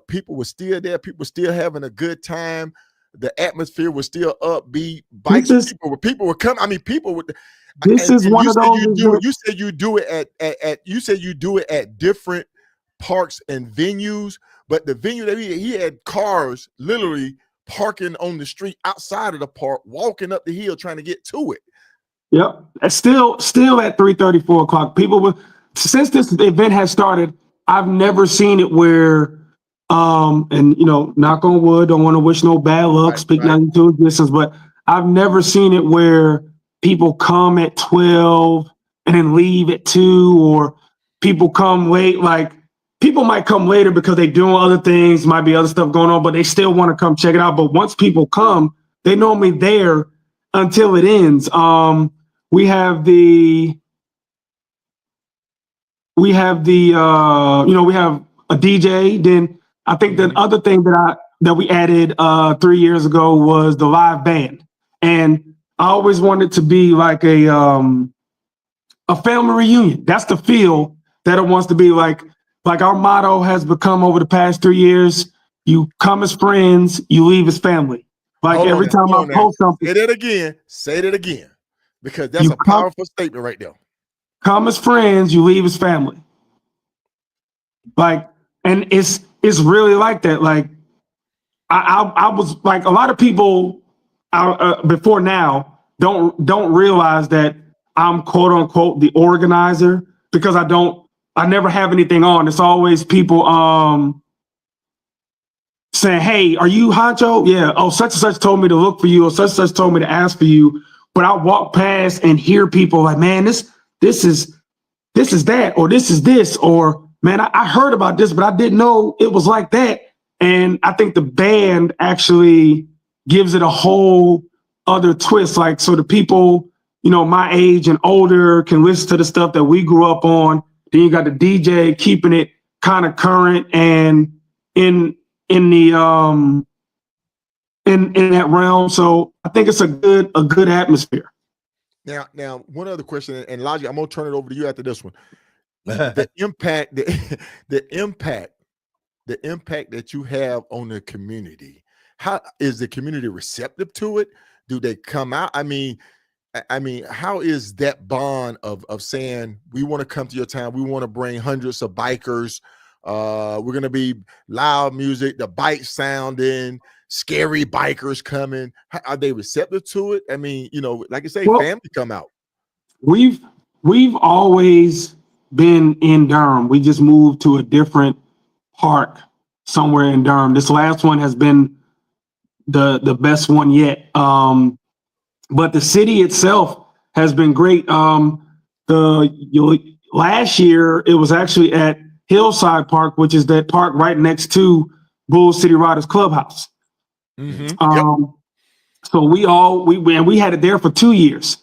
people were still there. People were still having a good time. The atmosphere was still upbeat. Bikes, people were coming. I mean, people would. This is one of those. You said you do it at. You said you do it at different parks and venues. But the venue that he had cars literally parking on the street outside of the park, walking up the hill trying to get to it. Yep. Still at 3:30, 4 o'clock. Since this event has started, I've never seen it where, and knock on wood, don't want to wish no bad luck, speak nothing to existence, but I've never seen it where people come at 12 and then leave at 2, or people come late. Like, people might come later because they're doing other things, might be other stuff going on, but they still want to come check it out. But once people come, they normally there until it ends. We have a DJ. Then I think the other thing that we added 3 years ago was the live band. And I always wanted to be like a family reunion. That's the feel that it wants to be like. Like our motto has become over the past 3 years: you come as friends, you leave as family. Like every time I post something. Say that again. Because that's a powerful statement right there. Come as friends, you leave as family. Like, and it's really like that. Like, I was like, a lot of people before now don't realize that I'm quote unquote the organizer, because I never have anything on. It's always people saying, "Hey, are you Honcho?" Yeah. Oh, such and such told me to look for you, or such and such told me to ask for you. But I walk past and hear people like, "Man, this is that, or this is this, or man, I heard about this, but I didn't know it was like that." And I think the band actually gives it a whole other twist. Like, so the people, my age and older can listen to the stuff that we grew up on. Then you got the DJ keeping it kind of current and in that realm. So I think it's a good atmosphere. Now, one other question, and Logic, I'm gonna turn it over to you after this one. The impact that you have on the community. How is the community receptive to it? Do they come out? I mean, how is that bond of saying, we want to come to your town, we want to bring hundreds of bikers, we're going to be loud music, the bike sounding, scary bikers coming. Are they receptive to it? I mean, like I say, family come out. We've always been in Durham. We just moved to a different park somewhere in Durham. This last one has been the best one yet. But the city itself has been great. Last year, it was actually at Hillside Park, which is that park right next to Bull City Riders Clubhouse. Mm-hmm. So we had it there for 2 years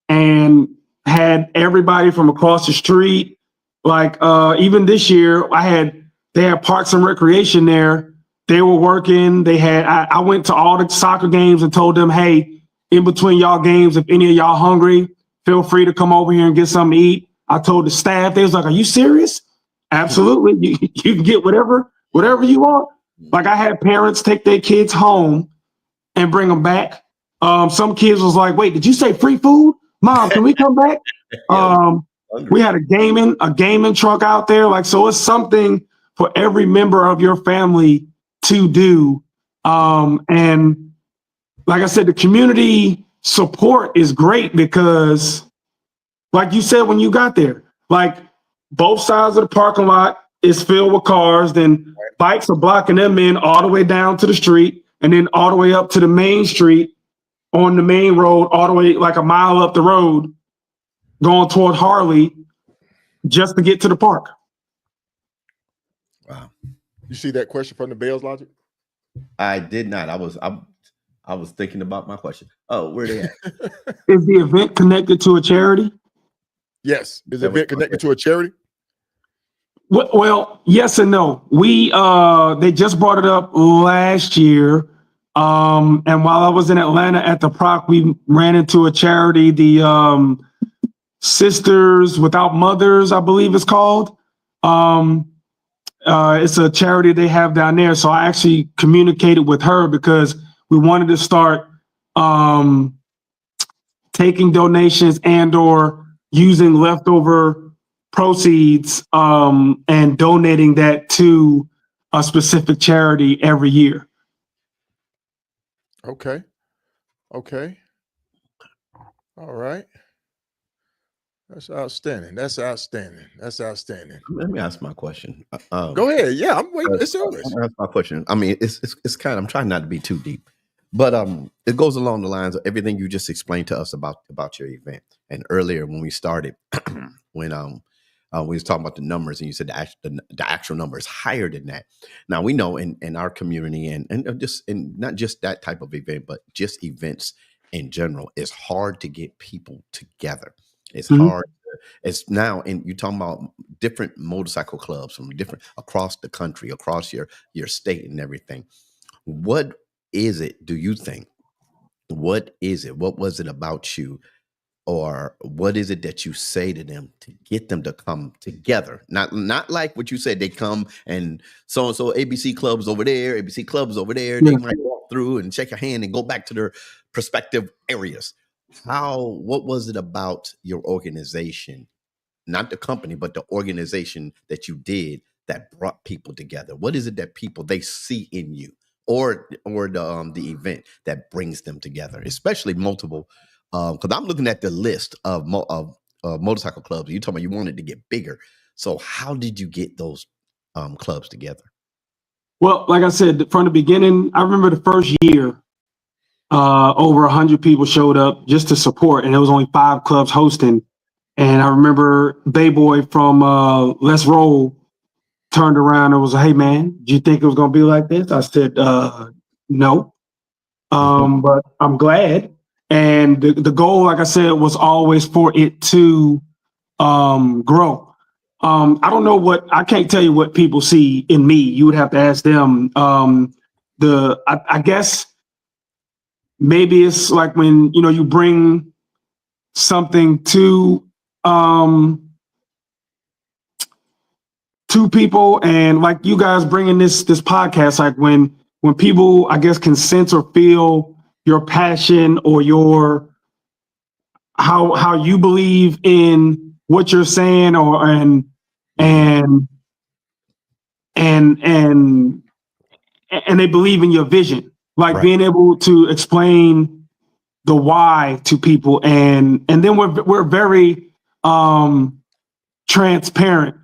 and had everybody from across the street. Like even this year, they had Parks and Recreation there. They were working. I went to all the soccer games and told them, "Hey, in between y'all games, if any of y'all hungry, feel free to come over here and get something to eat." I told the staff, they was like, "Are you serious?" Absolutely. You can get whatever you want. Like, I had parents take their kids home and bring them back. Some kids was like, "Wait, did you say free food? Mom, can we come back?" We had a gaming truck out there. Like, so it's something for every member of your family to do. And like I said, the community support is great because, like you said when you got there, like both sides of the parking lot is filled with cars, then bikes are blocking them in all the way down to the street and then all the way up to the main street on the main road, all the way like a mile up the road going toward Harley just to get to the park. Wow. You see that question from the Bells, Logic? I did not. I was thinking about my question. Oh, where they at? Is the event connected to a charity? Yes. Is the event connected to a charity? Well, yes and no. They just brought it up last year. And while I was in Atlanta at the Proc, we ran into a charity, the Sisters Without Mothers, I believe it's called. It's a charity they have down there. So I actually communicated with her because we wanted to start taking donations and or using leftover proceeds and donating that to a specific charity every year. Okay. All right. That's outstanding. Let me ask my question. Go ahead. Yeah, I'm waiting. It's yours. That's my question. I mean, it's kind of, I'm trying not to be too deep, but it goes along the lines of everything you just explained to us about your event. And earlier when we started, when we was talking about the numbers, and you said the actual number is higher than that. Now we know in our community and not just that type of event, but just events in general, it's hard to get people together. It's hard. It's now, and you're talking about different motorcycle clubs from different across the country, across your state and everything. What is it, do you think? What is it? What was it about you? Or what is it that you say to them to get them to come together? Not like what you said, they come and so-and-so ABC clubs over there, ABC clubs over there. They might walk through and shake a hand and go back to their prospective areas. What was it about your organization, not the company, but the organization that you did that brought people together? What is it that they see in you or the event that brings them together, especially multiple? Because I'm looking at the list of motorcycle clubs. You told me you wanted to get bigger. So how did you get those clubs together? Well, like I said, from the beginning, I remember the first year, over 100 people showed up just to support, and there was only 5 clubs hosting. And I remember Bayboy from Let's Roll turned around and was like, "Hey man, do you think it was gonna be like this?" I said, "No, but I'm glad." And the goal, like I said, was always for it to grow. I don't know I can't tell you what people see in me. You would have to ask them. I guess maybe it's like when, you bring something to people, and like you guys bringing this podcast, like when people, I guess, can sense or feel your passion or your how you believe in what you're saying, or and they believe in your vision, like Right. being able to explain the why to people, and then we're very transparent.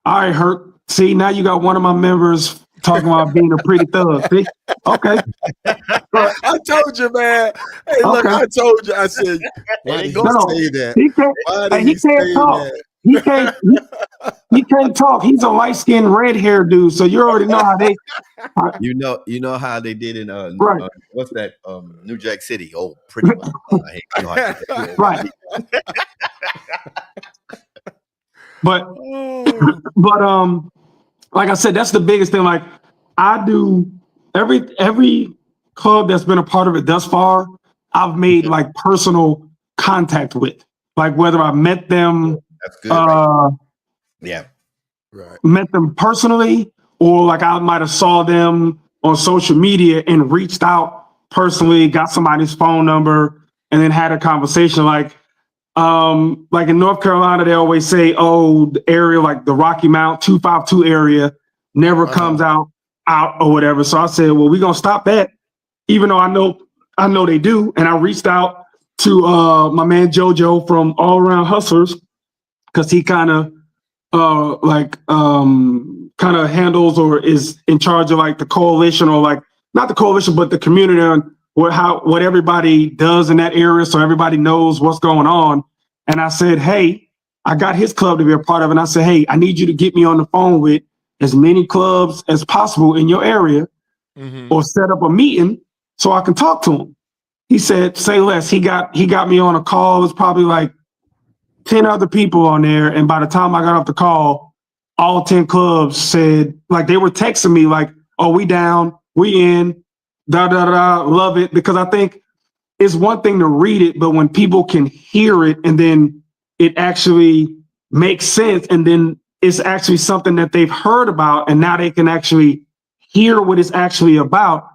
All right, Hurt. See, now you got one of my members talking about being a pretty thug. See? Okay. I told you, man. Hey, look, Okay. I told you. I said, why did he say that? He can't, Why did he can't talk. that? He can't talk. He's a light-skinned, red-haired dude. So you already know how they. You know how they did in Right. What's that New Jack City? Oh, pretty much. Right. But like I said, that's the biggest thing. Like I do every club that's been a part of it thus far, I've made like personal contact with. Like whether I met them, That's good. Right? Yeah. Right. met them personally, or like I might have saw them on social media and reached out personally, got somebody's phone number, and then had a conversation. Like in North Carolina, they always say, "Oh, the area like the Rocky Mount 252 area never comes out or whatever." So I said, "Well, we're gonna stop that." Even though I know I know they do. And I reached out to my man JoJo from All Around Hustlers, because he kind of handles or is in charge of like the coalition, or like not the coalition, but the community on what everybody does in that area, so everybody knows what's going on. And I said, hey, I got his club to be a part of, and I said, hey, I need you to get me on the phone with as many clubs as possible in your area, or set up a meeting so I can talk to him. He said, say less. He got me on a call. It's probably like 10 other people on there. And by the time I got off the call, all 10 clubs said, like, they were texting me like, oh, we down, we in, love it. Because I think it's one thing to read it, but when people can hear it and then it actually makes sense, and then it's actually something that they've heard about, and now they can actually hear what it's actually about,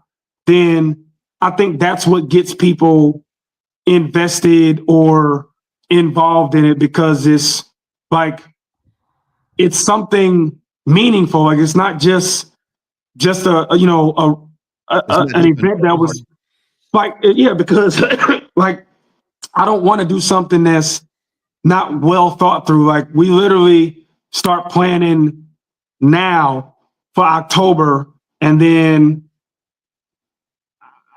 then I think that's what gets people invested or involved in it, because it's like, it's something meaningful. Like, it's not just an event that was like, yeah, because like, I don't want to do something that's not well thought through. Like, we literally start planning now for October, and then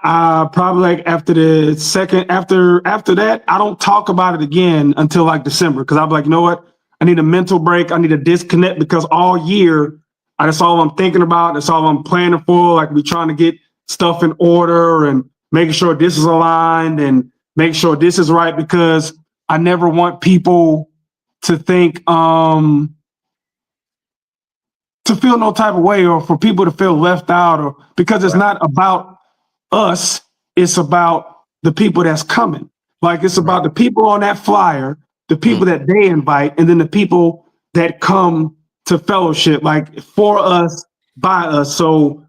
probably like after that, I don't talk about it again until like December, because I'm like, you know what? I need a mental break. I need a disconnect, because all year, that's all I'm thinking about. That's all I'm planning for. Like, we trying to get stuff in order and making sure this is aligned and make sure this is right, because I never want people to think, to feel no type of way, or for people to feel left out, or because it's not about us, it's about the people that's coming. Like, it's about the people on that flyer, the people that they invite, and then the people that come to fellowship, like, for us, by us. So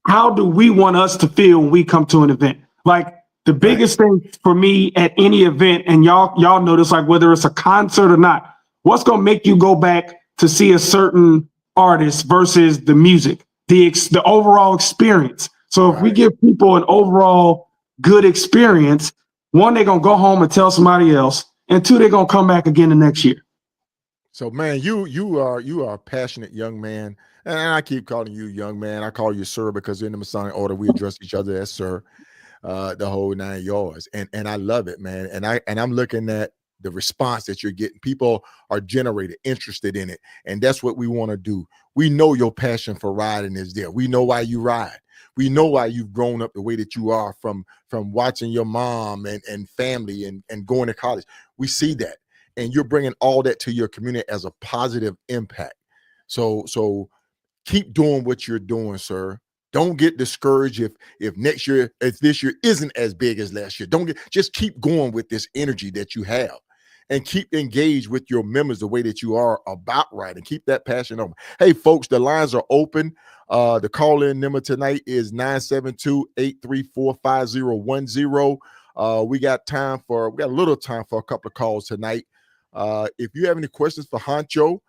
how do we want us to feel when we come to an event? Like, the biggest thing for me at any event, and y'all notice, like, whether it's a concert or not, what's going to make you go back to see a certain artist versus the music, the overall experience. So if we give people an overall good experience, one, they're going to go home and tell somebody else, and two, they're going to come back again the next year. So, man, you are a passionate young man, and I keep calling you young man. I call you sir, because in the Masonic order we address each other as sir, the whole 9 yards, and I love it, man. And I'm looking at the response that you're getting. People are generated, interested in it, and that's what we want to do. We know your passion for riding is there. We know why you ride. We know why you've grown up the way that you are from watching your mom and family and going to college. We see that. And you're bringing all that to your community as a positive impact. So keep doing what you're doing, sir. Don't get discouraged if this year isn't as big as last year. Just keep going with this energy that you have, and keep engaged with your members the way that you are about riding. Keep that passion open. Hey, folks, the lines are open. The call-in number tonight is 972-834-5010. We got a little time for a couple of calls tonight. If you have any questions for Honcho,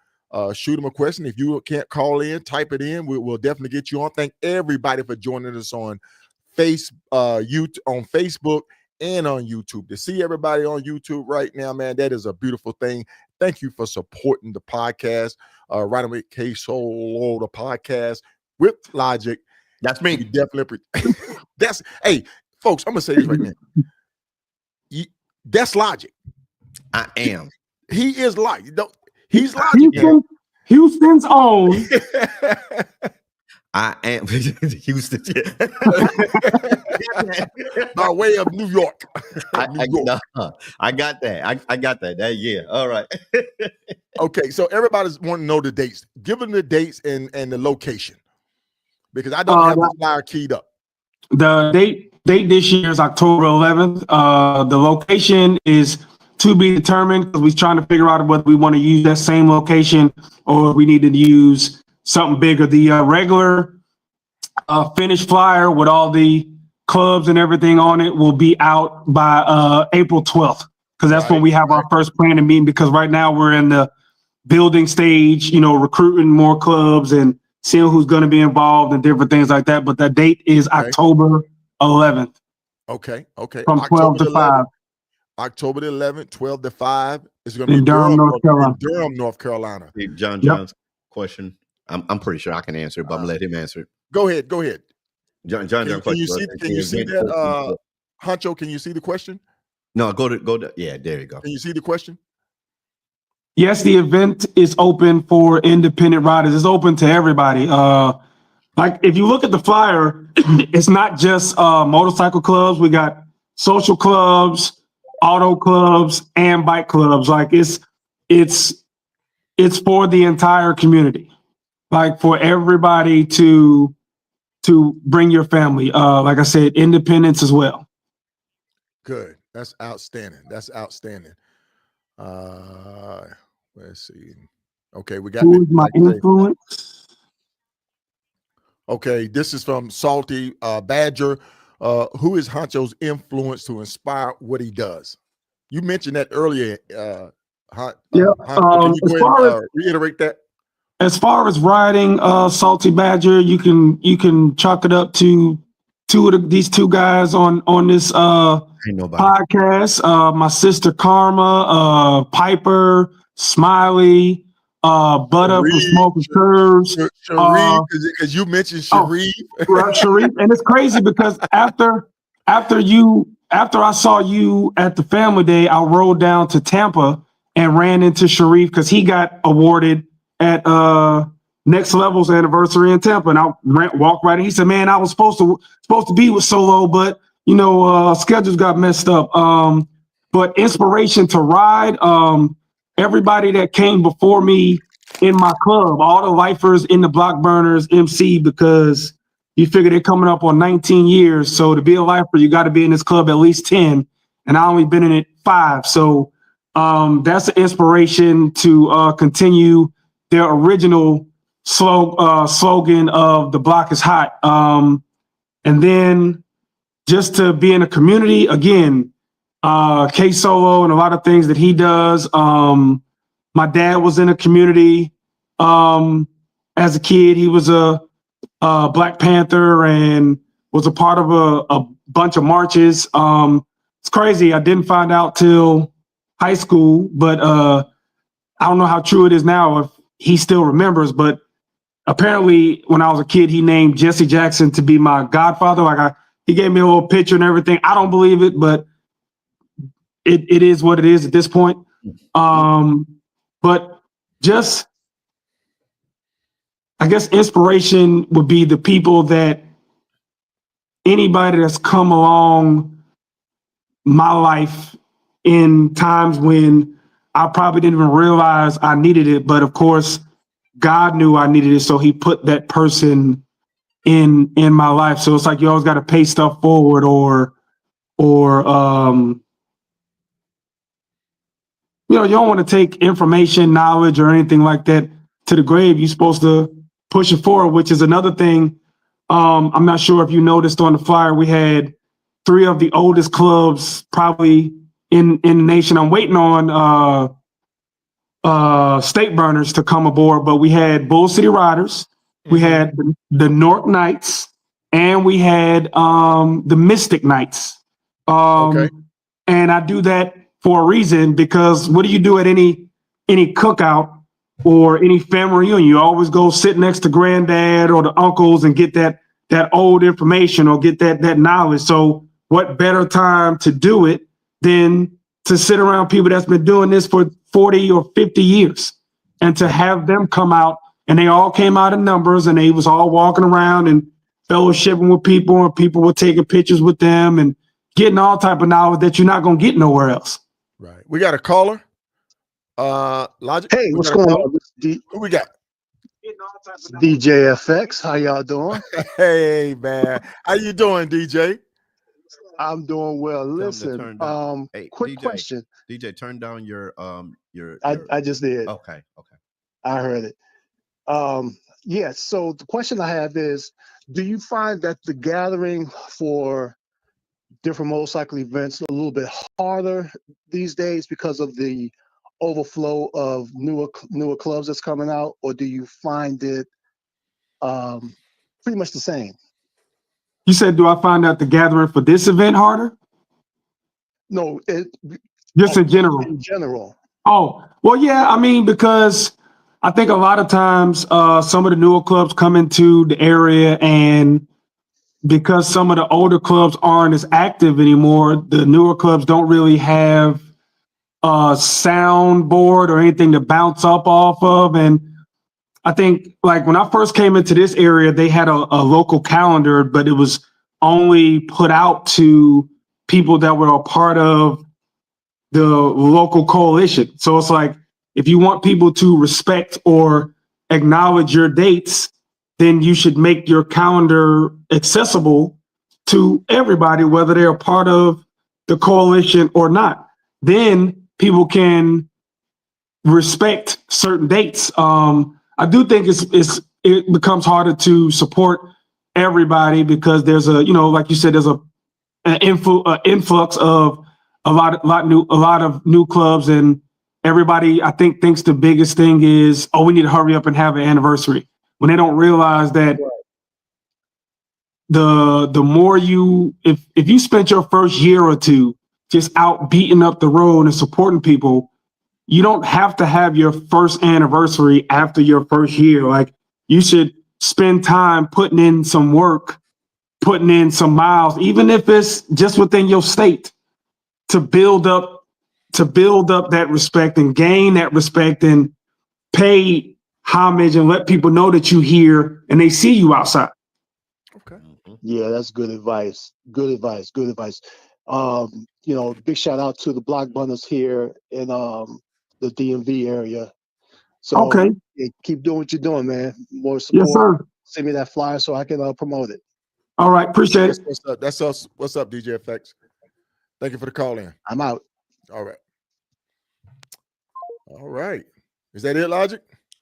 shoot him a question. If you can't call in, type it in. We'll definitely get you on. Thank everybody for joining us on Facebook and on YouTube. To see everybody on YouTube right now, man, that is a beautiful thing. Thank you for supporting the podcast. Riding with KSolo, the podcast with Logic. That's me. Definitely. Hey, folks, I'm gonna say this right now. That's Logic. I am. He is Logic. He's Logic. Houston's own. I am Houston. By way of New York. I got that. I got that. Yeah. All right. Okay. So everybody's wanting to know the dates. Give them the dates and the location, because I don't have the flyer keyed up. The date this year is October 11th. The location is to be determined, because we're trying to figure out whether we want to use that same location or we need to use something bigger. The regular finished flyer with all the clubs and everything on it will be out by April 12th, because that's when we have our first planning meeting, because right now we're in the building stage, recruiting more clubs and seeing who's going to be involved and different things like that. But the date is October 11th. Okay. from 12 to 5 October the 11th, 12 to 5. It's going to be in Durham, North Carolina. in Durham, North Carolina. John's question. I'm pretty sure I can answer it, but I'm gonna let him answer it. Go ahead. John, Can you see that, Honcho? Can you see the question? No, go to. Yeah, there you go. Can you see the question? Yes, the event is open for independent riders. It's open to everybody. Like if you look at the flyer, it's not just motorcycle clubs. We got social clubs, auto clubs, and bike clubs. Like it's for the entire community. Like for everybody to bring your family. Like I said, independence as well. Good. That's outstanding. Let's see. Okay, we got Who is my influence? Okay, this is from Salty Badger. Who is Honcho's influence to inspire what he does? You mentioned that earlier. Honcho, can you go ahead and reiterate that? As far as riding, Salty Badger, you can chalk it up to these two guys on this podcast. My sister Karma, Piper, Smiley, Butter from Smoking Curves. Sharif, because you mentioned Sharif. Sharif, and it's crazy because after I saw you at the family day, I rode down to Tampa and ran into Sharif because he got awarded at Next Level's anniversary in Tampa, and I walked right in. He said, "Man, I was supposed to be with Solo, but schedules got messed up." But inspiration to ride. Everybody that came before me in my club, all the lifers in the block burners, MC, because you figure they're coming up on 19 years. So to be a lifer, you got to be in this club at least 10, and I only been in it 5. So that's an inspiration to continue their original slogan of "The block is hot." And then just to be in a community again, KSolo and a lot of things that he does. My dad was in a community as a kid. He was a Black Panther and was a part of a bunch of marches. It's crazy. I didn't find out till high school, but I don't know how true it is now if he still remembers, but apparently when I was a kid, he named Jesse Jackson to be my godfather. Like he gave me a little picture and everything. I don't believe it, but it is what it is at this point. But just, I guess inspiration would be the people that anybody that's come along my life in times when I probably didn't even realize I needed it. But of course, God knew I needed it. So he put that person in my life. So it's like, you always got to pay stuff forward or you don't want to take information, knowledge, or anything like that to the grave. You're supposed to push it forward, which is another thing. I'm not sure if you noticed on the flyer, we had 3 of the oldest clubs probably in the nation. I'm waiting on State Burners to come aboard, but we had Bull City Riders, we had the North Knights, and we had the Mystic Knights. Okay. And I do that for a reason, because what do you do at any cookout or any family reunion? You always go sit next to granddad or the uncles and get that old information or get that knowledge. So what better time to do it than to sit around people that's been doing this for 40 or 50 years and to have them come out, and they all came out in numbers, and they was all walking around and fellowshipping with people, and people were taking pictures with them and getting all type of knowledge that you're not going to get nowhere else. Right. We got a caller. Logic. Hey, what's going on? Who we got? DJ FX. How y'all doing? Hey, man. How you doing, DJ? I'm doing well. Listen, hey, quick DJ, question. DJ, turn down your I just did. Okay. I heard it. Yeah, so the question I have is, do you find that the gathering for different motorcycle events a little bit harder these days because of the overflow of newer clubs that's coming out, or do you find it pretty much the same? You said, do I find out the gathering for this event harder? No, Just in general. in general. Oh, well, yeah. I mean, because I think a lot of times some of the newer clubs come into the area, and because some of the older clubs aren't as active anymore, the newer clubs don't really have a soundboard or anything to bounce up off of. And I think, like, when I first came into this area, they had a local calendar, but it was only put out to people that were a part of the local coalition. So it's like, if you want people to respect or acknowledge your dates, then you should make your calendar accessible to everybody, whether they're a part of the coalition or not. Then people can respect certain dates. I do think it becomes harder to support everybody because there's like you said, there's an influx of a lot of new clubs, and everybody, I think, thinks the biggest thing is, oh, we need to hurry up and have an anniversary, when they don't realize that the more if you spent your first year or two just out beating up the road and supporting people, you don't have to have your first anniversary after your first year. Like, you should spend time putting in some work, putting in some miles, even if it's just within your state, to build up that respect and gain that respect and pay homage and let people know that you here and they see you outside. Okay. Yeah, that's good advice. Good advice. Good advice. Big shout out to the block bundles here in the DMV area. So Okay. yeah, keep doing what you're doing, man. More support. Yes, sir. Send me that flyer so I can promote it. All right. Appreciate it. What's up? That's us. What's up, DJ Effects? Thank you for the call in. I'm out. All right. All right. Is that it, Logic?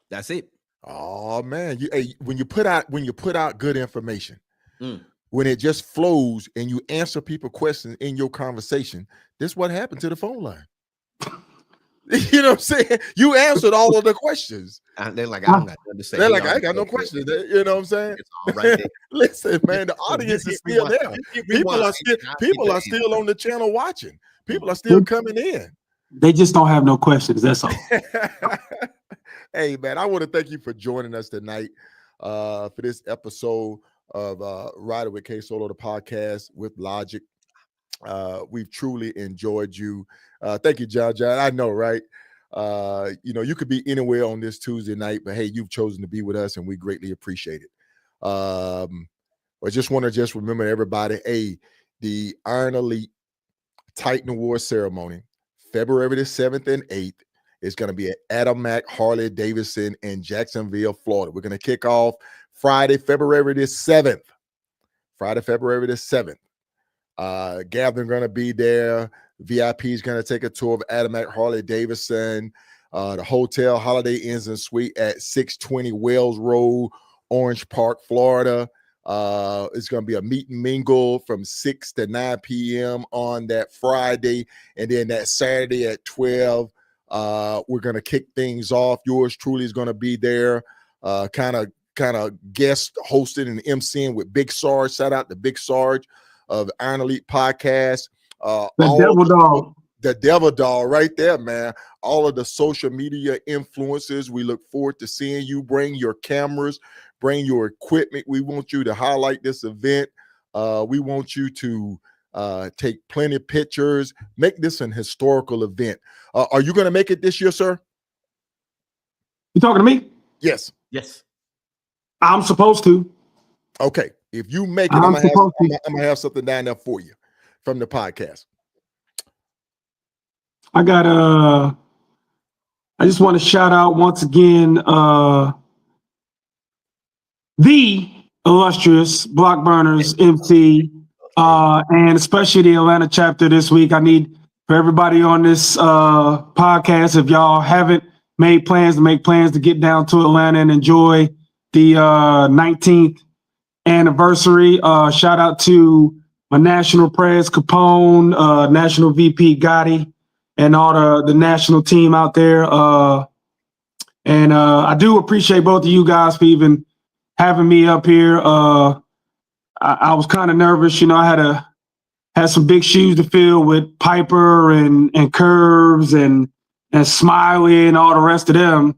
That's it. Oh man, when you put out good information, when it just flows and you answer people questions in your conversation, this is what happened to the phone line. You know what I'm saying? You answered all of the questions. They're like, I don't got nothing to say. They're like, I ain't got no questions. You know what I'm saying? It's all right there. Listen, man, the audience is still there. People are still on the channel watching. People are still coming in. They just don't have no questions. That's all. Hey, man, I want to thank you for joining us tonight for this episode of Rider with KSolo, the podcast with Logic. We've truly enjoyed you. Thank you, John. I know, right? You could be anywhere on this Tuesday night, but hey, you've chosen to be with us, and we greatly appreciate it. I just want to remember everybody, hey, the Iron Elite Titan Award ceremony, February the 7th and 8th, is going to be at Adam Mack Harley Davidson in Jacksonville, Florida. We're going to kick off Friday, February the 7th. Gathering going to be there. VIP is going to take a tour of Adam Mack Harley Davidson. The hotel Holiday Inns and Suite at 620 Wells Road, Orange Park, Florida. It's going to be a meet and mingle from 6 to 9 p.m. on that Friday. And then that Saturday at 12, we're going to kick things off. Yours truly is going to be there, kind of guest hosted and MCing with Big Sarge. Shout out to Big Sarge of Iron Elite Podcast. The Devil Doll right there, man. All of the social media influencers. We look forward to seeing you. Bring your cameras, bring your equipment. We want you to highlight this event. We want you to take plenty of pictures. Make this an historical event. Are you going to make it this year, sir? You talking to me? Yes. Yes. I'm supposed to. Okay. If you make it, I'm gonna have something down there for you from the podcast. I just want to shout out once again the illustrious Block Burners MC, and especially the Atlanta chapter this week. I need for everybody on this podcast, if y'all haven't made plans to get down to Atlanta and enjoy the 19th anniversary. Shout out to my national press, Capone, national VP Gotti, and all the national team out there. And I do appreciate both of you guys for even having me up here. I was kind of nervous. I had some big shoes to fill with Piper and Curves and Smiley and all the rest of them.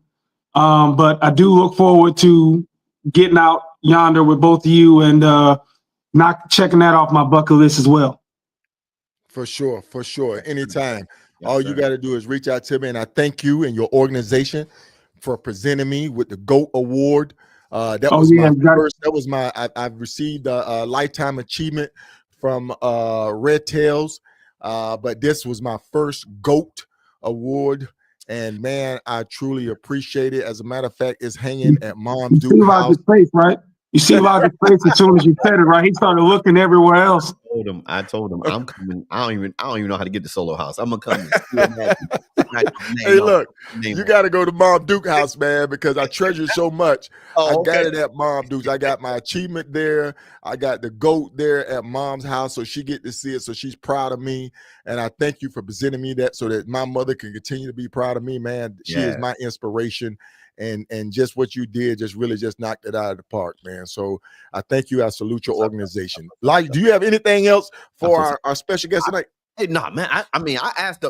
But I do look forward to getting out yonder with both of you and not checking that off my bucket list as well. For sure. Anytime. Yes, All sir. you got to do is reach out to me, and I thank you and your organization for presenting me with the GOAT Award. I've received a lifetime achievement from Red Tails, but this was my first GOAT Award. And man, I truly appreciate it. As a matter of fact, it's hanging at Mom's Duke house. Face, right? You see Logic's face as soon as you said it, right? He started looking everywhere else. I told him I'm coming. I don't even know how to get to Solo House. I'm gonna come. Hey, look, you got to go to Mom Duke house, man, because I treasure it so much. I got it at Mom Duke's. I got my achievement there. I got the GOAT there at Mom's house, so she get to see it. So she's proud of me, and I thank you for presenting me that, so that my mother can continue to be proud of me, man. She is my inspiration. And just what you did just really just knocked it out of the park, man. So I thank you. I salute your organization. Like, do you have anything else for our special guest tonight? Hey, no, man. I asked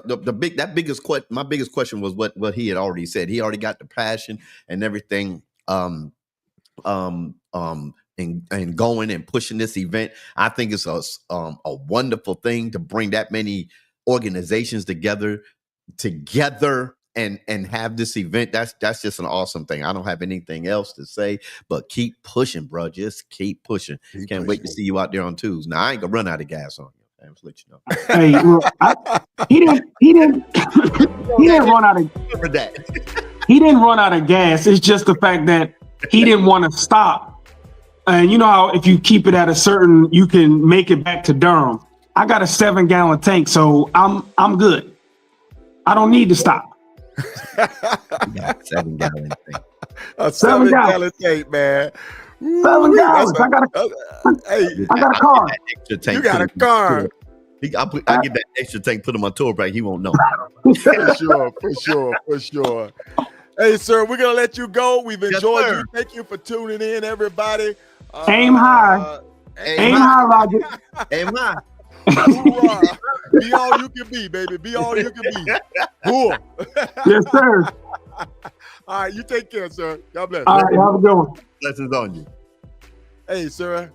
my biggest question was what he had already said. He already got the passion and everything. And going and pushing this event. I think it's a wonderful thing to bring that many organizations together. And have this event. That's just an awesome thing. I don't have anything else to say, but keep pushing, bro. Just keep pushing. Can't wait to see you out there on Tuesday. Now I ain't gonna run out of gas on you. I'm just let you know. Hey, well, he didn't run out of that. He didn't run out of gas. It's just the fact that he didn't want to stop. And you know how if you keep it at a certain, you can make it back to Durham. I got a 7-gallon tank, so I'm good. I don't need to stop. 7-gallon tank. A 7-gallon tank, man. 7 gallons. I got a car. You got a car. I get that extra tank, put him on tour break. He won't know. For sure. Hey, sir, we're gonna let you go. We've enjoyed you. Thank you for tuning in, everybody. Aim high. Aim high, Roger. Aim high. Be all you can be, baby. Be all you can be. Cool. Yes, sir. All right, you take care, sir. God bless. All right, have a good one. Blessings on you. Hey, sir.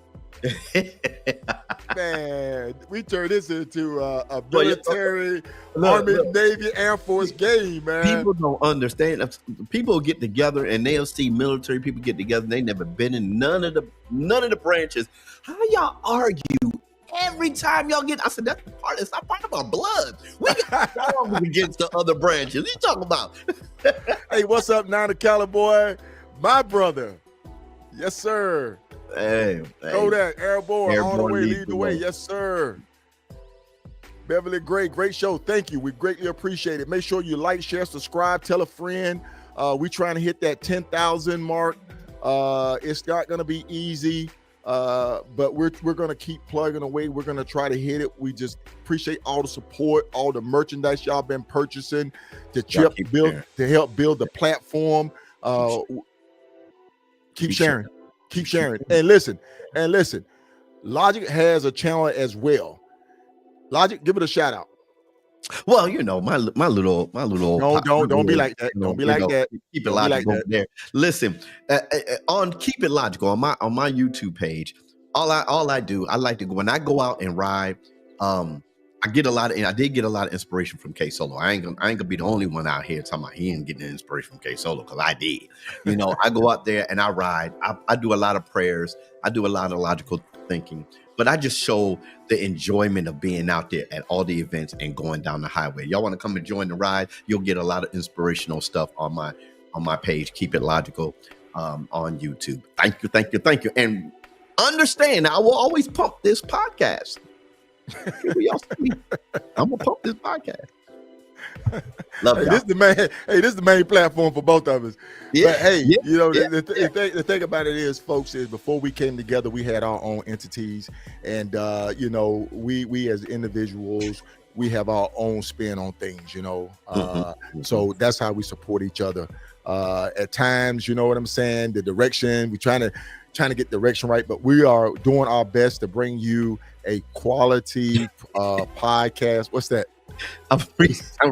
Man, we turned this into a military, Army, Navy, Air Force game, man. People don't understand. People get together and they'll see military people get together. They never been in none of the branches. How y'all argue every time y'all get? I said that's part. It's not part of our blood. We got arms against the other branches. What you talking about? Hey, what's up, Nana Cowboy? My brother. Yes, sir. Hey. Go that airborne all the way, lead the way. Yes, sir. Beverly Gray, great show. Thank you. We greatly appreciate it. Make sure you like, share, subscribe, tell a friend. We're trying to hit that 10,000 mark. It's not going to be easy, but we're going to keep plugging away. We're going to try to hit it. We just appreciate all the support, all the merchandise y'all been purchasing to help build the platform. Keep sharing. Keep sharing. And listen, Logic has a channel as well. Logic, give it a shout out. Well, you know, my little. No, don't be like that. Don't be like that. Keep it logical there. Listen, on Keep It Logical on my YouTube page. All I do, I like to go when I go out and ride. I did get a lot of inspiration from KSolo. I ain't gonna be the only one out here talking about he ain't getting inspiration from KSolo, because I did. You know, I go out there and I ride. I do a lot of prayers. I do a lot of logical thinking, but I just show the enjoyment of being out there at all the events and going down the highway. Y'all want to come and join the ride? You'll get a lot of inspirational stuff on my page. Keep It Logical on YouTube. Thank you. And understand, I will always pump this podcast. I'm gonna pump this podcast. Love y'all. This is the main platform for both of us. Yeah. But hey, the thing about it is, folks, is before we came together, we had our own entities, and we as individuals, we have our own spin on things, So that's how we support each other. At times, you know what I'm saying, the direction we're trying to trying to get direction right, but we are doing our best to bring you a quality podcast. What's that? I'm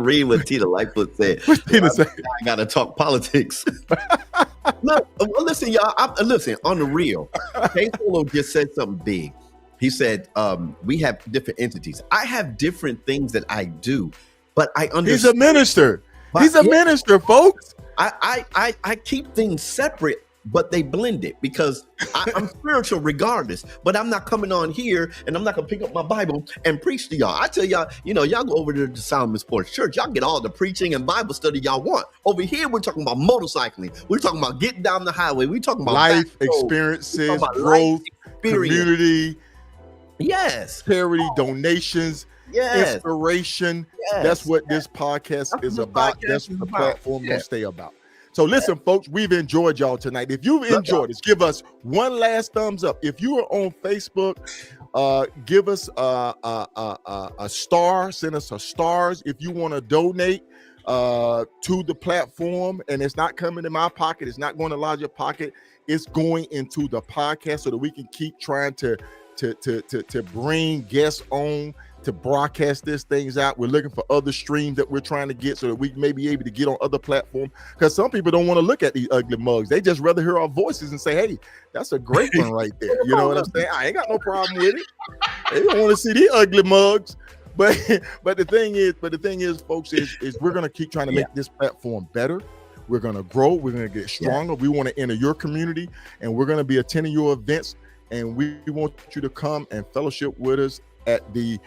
reading what Tina Lightfoot said. What's Tina say? I gotta talk politics. Look, listen, y'all. Listen, on the real, KSolo just said something big. He said, we have different entities. I have different things that I do, but I understand. He's a minister. He's a minister, folks. I keep things separate, but they blend it because I'm spiritual regardless. But I'm not coming on here and I'm not gonna pick up my Bible and preach to y'all. I tell y'all, y'all go over to the Solomon's Porch Church. Y'all get all the preaching and Bible study y'all want. Over here, we're talking about motorcycling. We're talking about getting down the highway. We're talking about life experiences, growth, community. Yes. Charity, donations. Yes. Inspiration. Yes. That's what this podcast is about. That's what the platform will stay about. So listen, folks, we've enjoyed y'all tonight. If you've enjoyed this, give us one last thumbs up. If you are on Facebook, give us a star. Send us a stars. If you want to donate to the platform, and it's not coming in my pocket, it's not going to Elijah's pocket. It's going into the podcast so that we can keep trying to bring guests on to broadcast these things out. We're looking for other streams that we're trying to get so that we may be able to get on other platforms, because some people don't want to look at these ugly mugs. They just rather hear our voices and say, hey, that's a great one right there. You know what I'm saying? I ain't got no problem with it. They don't want to see these ugly mugs. But the thing is, folks, is we're going to keep trying to make this platform better. We're going to grow. We're going to get stronger. We want to enter your community, and we're going to be attending your events, and we want you to come and fellowship with us at the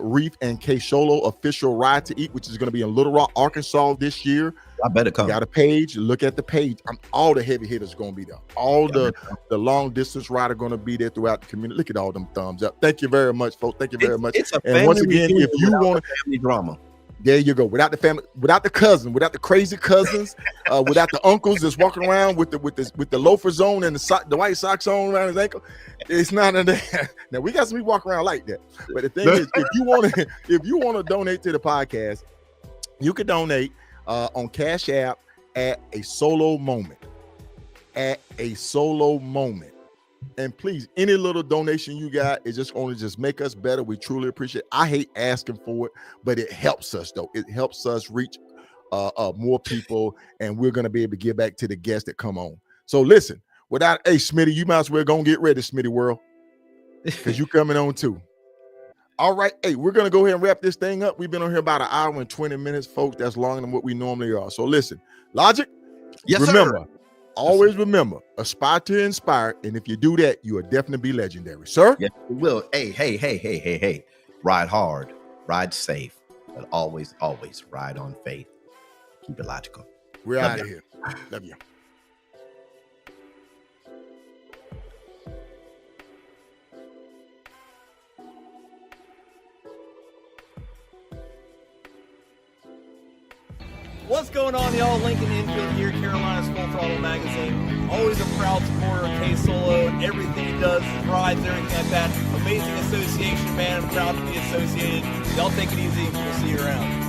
Reef and KSolo official Ride to Eat, which is going to be in Little Rock, Arkansas this year. I better come. Got a page. Look at the page. All the heavy hitters are going to be there. All the long distance rider going to be there throughout the community. Look at all them thumbs up. Thank you very much, folks. Thank you very much. It's a and once again, if you want family drama. There you go. Without the family, without the cousin, without the crazy cousins, without the uncles that's walking around with the loafers on and the white socks on around his ankle, it's not in there. Now we got some people walking around like that. But the thing is, if you want to donate to the podcast, you can donate on Cash App at a solo moment. At a solo moment. And please, any little donation you got is just going to just make us better. We truly appreciate it. I hate asking for it, but it helps us, though. It helps us reach more people, and we're going to be able to give back to the guests that come on. So listen, hey, Smitty, you might as well go and get ready, Smitty World, because you coming on too. All right. Hey, we're going to go ahead and wrap this thing up. We've been on here about an hour and 20 minutes, folks. That's longer than what we normally are. So listen, Logic, remember, sir. Always remember, aspire to inspire, and if you do that, you will definitely be legendary, sir. Yes, we will. Hey. Ride hard, ride safe, but always ride on faith. Keep it logical. We're out of here. Love you. What's going on, y'all? Lincoln Infield here, Carolina's Full Throttle Magazine. Always a proud supporter of KSolo. Everything he does, rides, everything like that. Amazing association, man. I'm proud to be associated. Y'all take it easy. We'll see you around.